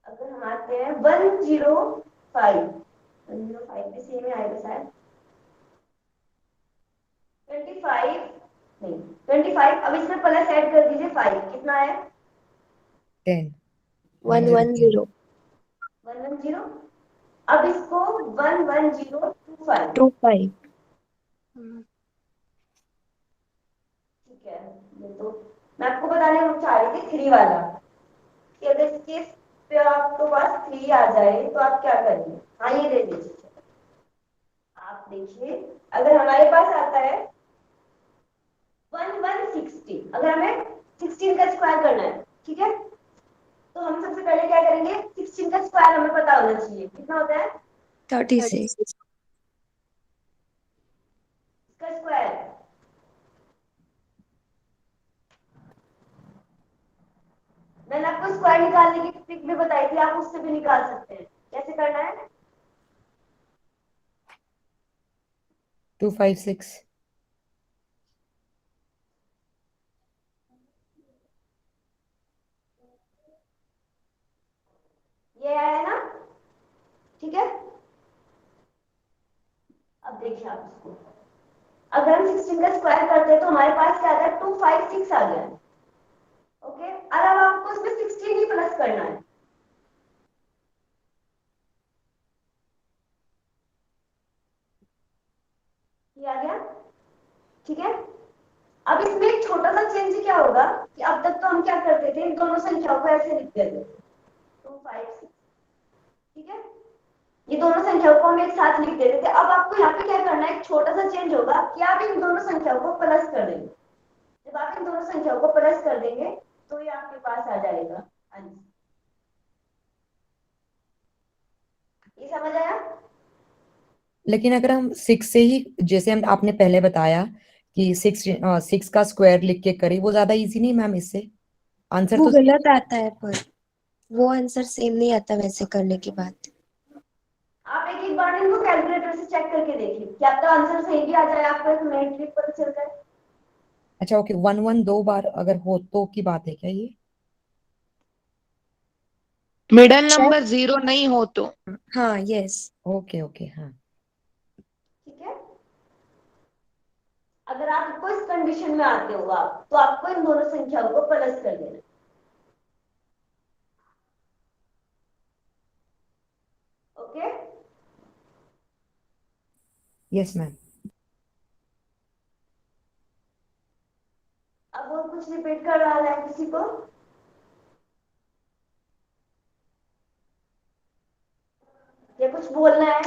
[SPEAKER 1] अगर हम आते हैं 105 भी सेम ही आएगा शायद, 25 नहीं 25। अब इसमें प्लस ऐड कर दीजिए 5, कितना है
[SPEAKER 15] 10
[SPEAKER 9] 110
[SPEAKER 1] 110। अब इसको 11025
[SPEAKER 9] 25
[SPEAKER 1] ठीक है। ये तो मैं आपको बताने चाह रही थी 3 वाला कि अगर इसके पे आपको पास 3 आ जाए तो आप क्या करेंगे। हाँ ये दे दीजिए। आप देखिए अगर हमारे पास आता है 1160, अगर हमें 16 का स्क्वायर करना है, ठीक है, तो हम सबसे पहले क्या करेंगे, 16 का स्क्वायर हमें पता होना चाहिए, कितना होता है
[SPEAKER 9] 36
[SPEAKER 1] इसका स्क्वायर मैंने आपको स्क्वायर निकालने की ट्रिक भी बताई थी, आप उससे भी निकाल सकते हैं। कैसे करना है?
[SPEAKER 15] 256
[SPEAKER 1] ये आया है ना? ठीक है, अब देखिए आप इसको, अगर हम 16 का स्क्वायर करते हैं तो हमारे पास क्या आता है? 256 आ गया। ओके, और अब आपको इसमें 16 ही प्लस करना है। ये आ गया, ठीक है। अब इसमें एक छोटा सा चेंज क्या होगा कि अब तक तो हम क्या करते थे, इन दोनों संख्याओं को ऐसे लिख देते थे 256, ठीक है। ये दोनों संख्याओं को हम एक साथ लिख देते थे। अब आपको यहाँ पे क्या करना है, एक छोटा सा चेंज होगा कि आप इन दोनों संख्याओं को प्लस कर देंगे। जब आप इन दोनों संख्याओं को प्लस कर देंगे तो ये आपके पास आ जाएगा आंसर। ये समझ आया?
[SPEAKER 15] लेकिन अगर हम 6 से ही, जैसे हम आपने पहले बताया कि 6 का स्क्वायर लिख के करें, वो ज्यादा इजी नहीं मैम? इससे आंसर
[SPEAKER 9] वो
[SPEAKER 15] तो
[SPEAKER 9] गलत आता है, पर वो आंसर सेम नहीं आता वैसे करने के बाद।
[SPEAKER 1] आप एक एक बार इनको कैलकुलेटर से चेक करके देखिए, क्या आपका आंसर सही भी आ जाए, आपको एक नई ट्रिक पता चल जाए।
[SPEAKER 15] अच्छा ओके, 1 1 2 बार अगर हो तो की बात है क्या ये?
[SPEAKER 16] मिडल नंबर 0 नहीं हो तो।
[SPEAKER 9] हाँ, यस।
[SPEAKER 15] ओके ओके, हाँ।
[SPEAKER 1] ठीक है, अगर आपको इस कंडीशन में आते हो आप, तो आपको इन दोनों संख्याओं को प्लस कर देना। Okay,
[SPEAKER 15] yes ma'am.
[SPEAKER 1] अब और कुछ रिपीट कर रहा है किसी को? या कुछ बोलना है?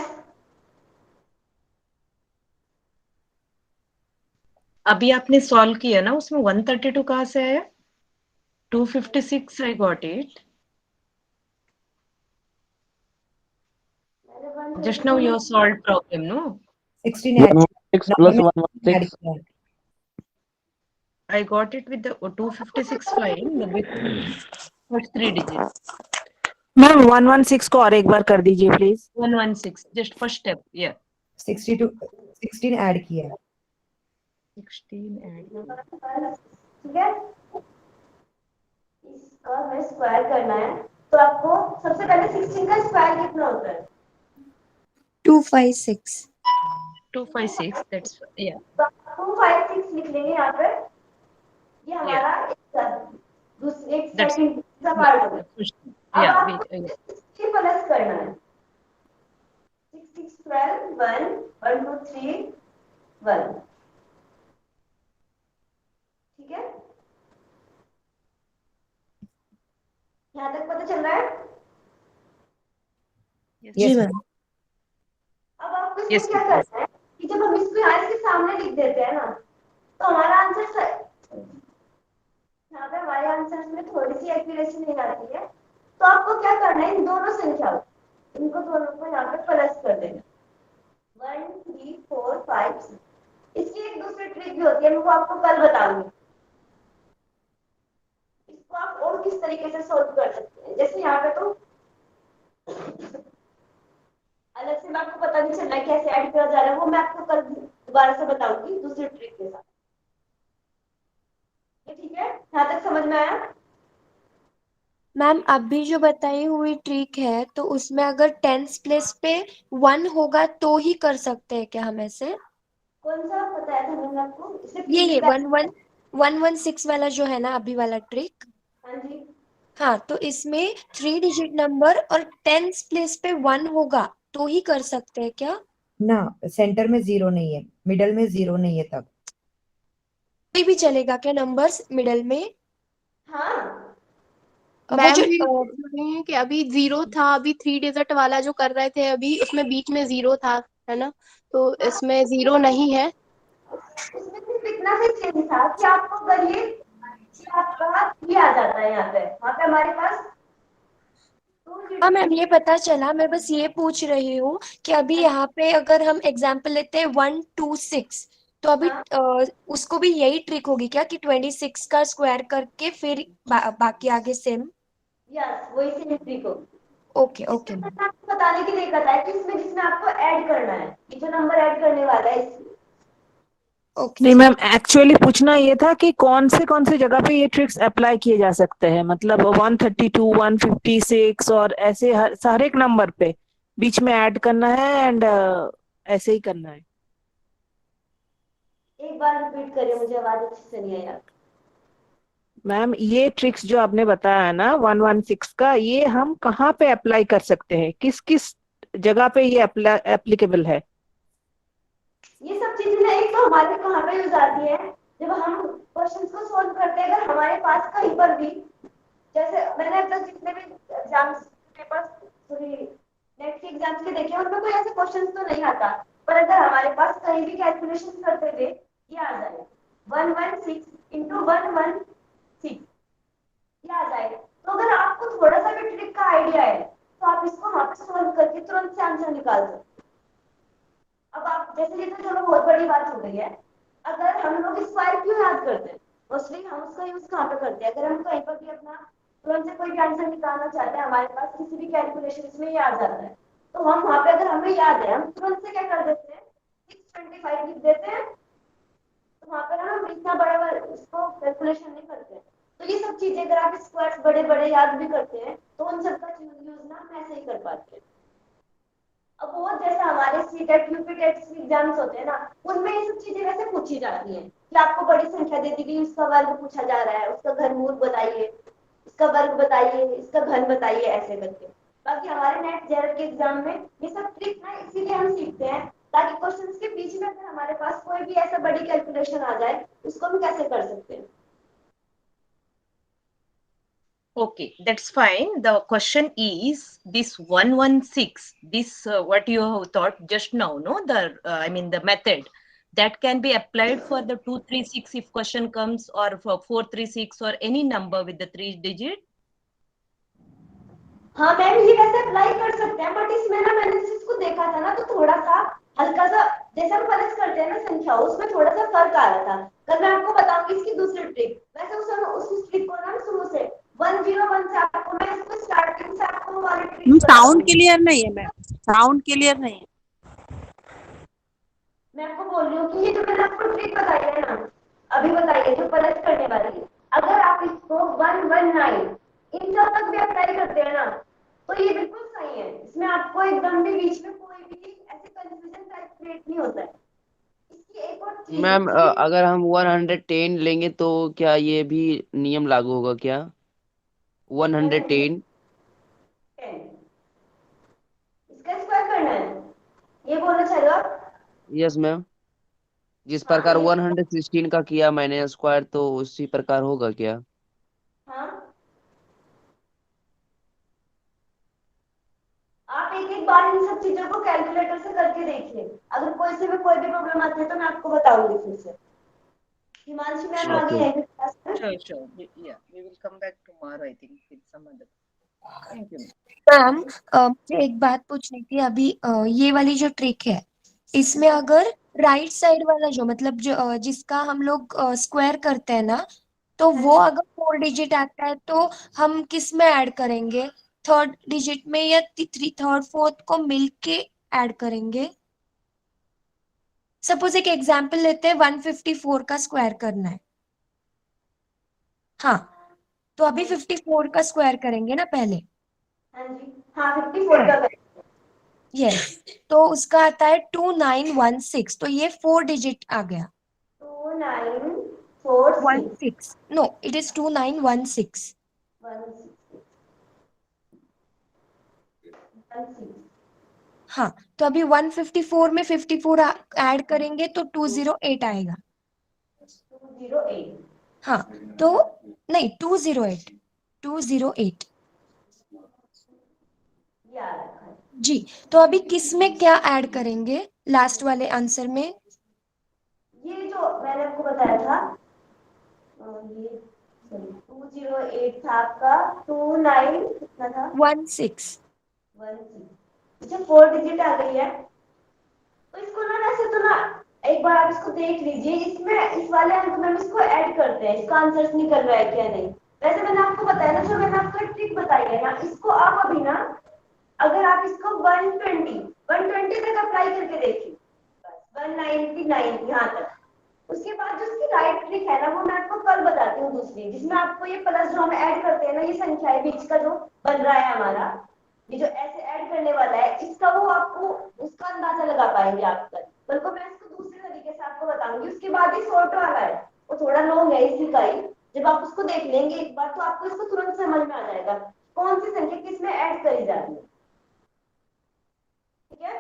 [SPEAKER 6] अभी आपने सॉल्व किया ना, उसमें 132 कहाँ से आया? 256 I got it. Just now you have solved problem, no?
[SPEAKER 15] 16 add
[SPEAKER 12] 116 plus
[SPEAKER 15] number में
[SPEAKER 12] 116.
[SPEAKER 15] add किया।
[SPEAKER 6] I got it with the 256 fine with first 3 digits.
[SPEAKER 8] Ma'am 116 को और एक बार कर दीजिए please.
[SPEAKER 6] 116, just first step, yeah.
[SPEAKER 15] 16 add किया।
[SPEAKER 6] 16 add.
[SPEAKER 1] ठीक है, इसका हमें स्क्वायर करना है, तो आपको सबसे पहले 16 का स्क्वायर कितना होता है?
[SPEAKER 9] 256।
[SPEAKER 6] 256, that's yeah.
[SPEAKER 1] तो 256 लिख लेंगे यहाँ पर। ये हमारा एक सेकंड का पार्ट हो गया। अब
[SPEAKER 6] Yeah,
[SPEAKER 1] आपको
[SPEAKER 6] wait.
[SPEAKER 1] 60 प्लस करना है। 6 6 12 1 1 2 3 1, ठीक है। यहाँ तक पता चल रहा है?
[SPEAKER 9] जी मैम।
[SPEAKER 1] अब आपको इसमें क्या करना है कि जब हम इसको यहाँ इसके सामने लिख देते हैं ना, तो हमारा आंसर यहाँ पे हमारे आंसर में थोड़ी सी एक्यूरेसी नहीं आती है। तो आपको क्या करना है, इन दोनों संख्याओं, इनको दोनों को यहाँ पे प्लस कर देना। 1 3 4 5 6। इसकी एक दूसरी ट्रिक भी होती है, मैं वो आपको कल बताऊंगी। इसको आप और किस तरीके से सोल्व कर सकते हैं। जैसे यहाँ पे तो अलग से मैं आपको पता नहीं चल रहा है कैसे ऐड किया जा रहा है, वो मैं आपको कल दोबारा से बताऊंगी दूसरी ट्रिक के साथ। ये ठीक है, यहाँ तक समझ में आया?
[SPEAKER 9] मैम अभी जो बताई हुई ट्रिक है, तो उसमें अगर टेंस प्लेस पे 1 होगा तो ही कर सकते हैं क्या हम ऐसे?
[SPEAKER 1] कौन सा बताया था मैंने आपको?
[SPEAKER 9] ये 116 वाला जो है ना अभी वाला ट्रिक।
[SPEAKER 1] हाँ जी।
[SPEAKER 9] हाँ, तो इसमें 3 डिजिट नंबर और टेंस प्लेस पे 1 होगा तो ही कर सकते हैं क्या?
[SPEAKER 15] ना, सेंटर में 0 नहीं है, मिडल में 0 नहीं है, तब
[SPEAKER 9] कोई भी चलेगा क्या नंबर्स मिडल में?
[SPEAKER 1] हाँ
[SPEAKER 19] मैम भी रहे हैं कि अभी 0 था, अभी 3 डिजिट वाला जो कर रहे थे अभी, उसमें बीच में 0 था, है ना? तो इसमें 0 नहीं है।
[SPEAKER 1] उसमें सिर्फ इतना ही चेंज था कि आपको अगर ये आपका ये आ जाता है यहाँ पे, वहाँ पे हमारे पास।
[SPEAKER 9] हाँ मैम, ये पता चला। मैं बस ये पूछ रही हूँ कि अभी यहाँ पे अगर हम एग्जाम्पल लेते हैं 1 2 6, तो अभी उसको भी यही ट्रिक होगी क्या कि 26 का स्क्वायर करके फिर बाकी आगे सेम?
[SPEAKER 1] यस, वही सेम ट्रिक होगी।
[SPEAKER 9] ओके ओके
[SPEAKER 1] इसमें मैंने आपको बताने के लिए बताया कि इसमें जिसमें आपको ऐड करना है, ये जो नंबर ऐड करने वाला है इसमें।
[SPEAKER 8] नहीं मैम, एक्चुअली पूछना ये था कि कौन से जगह पे ये ट्रिक्स अप्लाई किए जा सकते हैं, मतलब 132, 156 और ऐसे हर एक नंबर पे बीच में ऐड करना है एंड ऐसे ही करना है।
[SPEAKER 1] एक बार रिपीट करिए, मुझे आवाज अच्छे से नहीं आई।
[SPEAKER 8] मैम ये ट्रिक्स जो आपने बताया है ना 116 का, ये हम कहाँ पे अप्लाई कर सकते हैं, किस किस जगह पे ये एप्लीकेबल है?
[SPEAKER 1] ये सब चीजें ना एक तो हमारे कहाँ पे यूज आती है, जब हम क्वेश्चंस को सॉल्व करते हैं, अगर हमारे पास कहीं पर भी, जैसे मैंने अब तक जितने भी एग्जाम्स पेपर्स नेट के एग्जाम्स के देखे उनमें कोई ऐसे क्वेश्चंस तो नहीं आता, पर अगर हमारे पास कहीं भी कैलकुलेशन करते हुए ये आ जाए 116 into 116 ये आ जाए, तो अगर आपको थोड़ा सा भी ट्रिक का आइडिया है तो आप इसको वहां पे सॉल्व करके तुरंत से आंसर निकाल सकते। अब आप जैसे ये तो चलो बहुत बड़ी बात हो गई है, अगर हम लोग स्क्वायर क्यों याद करते हैं, मोस्टली हम उसका यूज कहाँ पे करते हैं, अगर हम कहीं पर भी अपना तुरंत से कोई भी आंसर निकालना चाहते हैं, हमारे पास किसी भी कैलकुलेशन में ये आ जाता है, तो हम वहां पे अगर हमें याद है हम तुरंत से क्या कर देते हैं 625 लिख देते हैं, तो वहां पर हम इतना बड़ा इसको कैलकुलेशन नहीं करते। तो ये सब चीजें अगर आप स्क्वायर्स बड़े बड़े याद भी करते हैं तो उन सबका यूज ना हम ऐसे ही कर पाते हैं। अब बहुत जैसे हमारे सीटेट यूपीटेट एग्जाम्स होते हैं ना, उनमें ये सब चीजें वैसे पूछी जाती हैं कि आपको बड़ी संख्या दे दी गई, उसका वर्ग पूछा जा रहा है, उसका घनमूल बताइए, इसका वर्ग बताइए, इसका घन बताइए, ऐसे करके। बाकी हमारे नेट जेआरएफ के एग्जाम में ये सब ट्रिक ना इसीलिए हम सीखते हैं ताकि क्वेश्चंस के बीच में अगर हमारे पास कोई भी ऐसा बड़ी कैलकुलेशन आ जाए उसको हम कैसे कर सकते हैं।
[SPEAKER 6] Okay, that's fine. The question is this 116, this what you have thought just now, no? I mean the method that can be applied for the 236 if question comes, or for 436 or any number with the 3 digit.
[SPEAKER 1] हाँ ma'am, ये वैसे apply कर सकते हैं, but इसमें ना मैंने इसको देखा था ना तो थोड़ा सा हल्का सा जैसे हम फर्ज करते हैं ना संख्या, उसमें थोड़ा सा फर्क आ रहा था। कल मैं आपको बताऊंगी इसकी दूसरी ट्रिक। वैसे उस ट्रिक को ना शुरू से 101 से आपको मैं इसको स्टार्टिंग से आपको वाली ट्रिक
[SPEAKER 20] साउंड क्लियर नहीं है मैम, साउंड क्लियर नहीं है।
[SPEAKER 1] मैं आपको बोल रही हूँ कि ये जो मैंने आपको ट्रिक बताई है ना, अभी बताई है जो फर्ज करने वाली, अगर आप इसको 119 इन सब तक भी अप्लाई करते हैं ना तो ये बिल्कुल सही है। इसमें आपको एकदम भी बीच में कोई भी ऐसे कंफ्यूजन टाइप क्रिएट नहीं होता है। इसकी एक और चीज
[SPEAKER 18] मैम अगर हम 110 लेंगे तो क्या ये भी नियम लागू होगा क्या? 110
[SPEAKER 1] इसका स्क्वायर करना है, ये बोलना चाह रहे हो आप?
[SPEAKER 18] यस मैम, जिस प्रकार 116 का किया मैंने स्क्वायर तो उसी प्रकार होगा क्या?
[SPEAKER 1] हाँ, आप एक बार इन सब चीजों को कैलकुलेटर से करके देखिए, अगर कोई से भी कोई भी प्रॉब्लम आती है तो मैं आपको बताऊंगी फिर से। हिमांशु मैम आ गई है क्लास में?
[SPEAKER 6] Sure. Yeah, we will come back tomorrow, I think, with some other. Thank you.
[SPEAKER 9] Ma'am मुझे एक बात पूछनी थी अभी, ये वाली जो ट्रिक है इसमें अगर राइट साइड वाला जो मतलब जो जिसका हम लोग स्क्वायर करते हैं ना, तो वो अगर 4 डिजिट आता है तो हम किस में ऐड करेंगे, थर्ड डिजिट में या थर्ड फोर्थ को मिलके ऐड करेंगे? सपोज एक एग्जांपल लेते हैं, 154 का स्क्वायर करना है। हाँ, तो अभी 54 का स्क्वायर करेंगे ना पहले।
[SPEAKER 1] हाँ जी, हाँ 54 का
[SPEAKER 9] यस, तो उसका आता है 2916, तो ये 4 डिजिट आ गया।
[SPEAKER 1] 2946
[SPEAKER 9] नो, इट इज 2916। हाँ, तो अभी 154 में 54 ऐड करेंगे तो 208 आएगा।
[SPEAKER 1] 208
[SPEAKER 9] हाँ, तो नहीं 208 जी। तो अभी किस में क्या ऐड करेंगे लास्ट वाले आंसर में?
[SPEAKER 1] ये जो मैंने आपको बताया था, ये 208 था आपका, 29 कितना था?
[SPEAKER 9] 16।
[SPEAKER 1] अच्छा 4 डिजिट आ गई है, तो इसको ना वैसे तो ना एक बार आप इसको देख लीजिए, इसमें इस वाले अंक में हम इसको ऐड करते हैं, इसका आंसर निकल रहा है क्या नहीं। वैसे मैंने आपको बताया ना, जो मैंने आपको एक ट्रिक बताई है ना, इसको आप अभी ना अगर आप इसको 120 तक अप्लाई करके देखिए, 199 यहाँ तक, उसके बाद जो इसकी राइट ट्रिक है ना वो मैं आपको कल बताती हूँ दूसरी, जिसमें आपको ये प्लस जो हम ऐड करते हैं ना, ये संख्या है बीच का जो बन रहा है हमारा, ये जो ऐसे ऐड करने वाला है, इसका वो आपको उसका अंदाजा लगा पाएंगे आप कल। कल को मैं इसको दूसरे तरीके से आपको बताऊंगी। उसके बाद ही शॉर्ट वाला है, वो थोड़ा लॉन्ग है इसी का ही, जब आप उसको देख लेंगे एक बार तो आपको इसको तुरंत समझ में आ जाएगा कौन सी संख्या किस में ऐड करी जा रही है। ठीक है,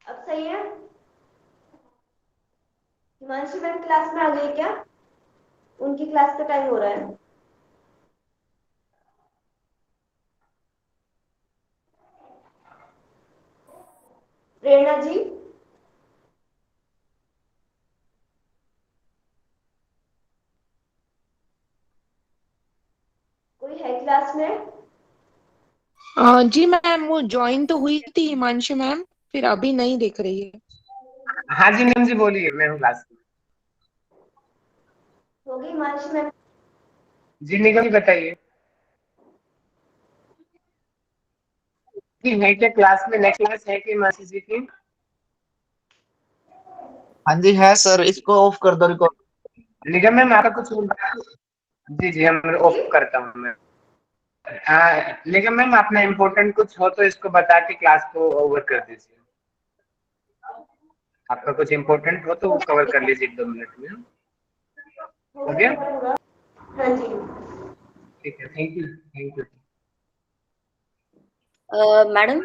[SPEAKER 1] अब सही है। हिमांशु मैम क्लास में आ गई क्या? उनकी क्लास का टाइम हो रहा है। प्रेरणा जी, कोई है क्लास में?
[SPEAKER 16] जी मैम, वो ज्वाइन तो हुई थी हिमांशु मैम, फिर अभी नहीं दिख रही है।
[SPEAKER 21] हाँ जी मैम जी, बोलिए, मैं हूँ क्लास में।
[SPEAKER 1] हो गई हिमांशु मैम?
[SPEAKER 21] जी निगम जी बताइए कि है क्या क्लास में? नेक्स्ट क्लास है कि हिमांशु जी की?
[SPEAKER 22] हाँ जी है सर, इसको ऑफ कर दो रिकॉर्ड।
[SPEAKER 21] निगम मैम आपका कुछ? जी जी, हम ऑफ करता हूँ मैं। निगम मैम अपना इम्पोर्टेंट कुछ हो तो इसको बता के क्लास को ओवर कर दीजिए। आपका कुछ इम्पोर्टेंट हो तो वो कवर कर लीजिए 1-2 मिनट में। हो गया?
[SPEAKER 1] हाँ जी,
[SPEAKER 21] ठीक है, थैंक यू।
[SPEAKER 7] मैडम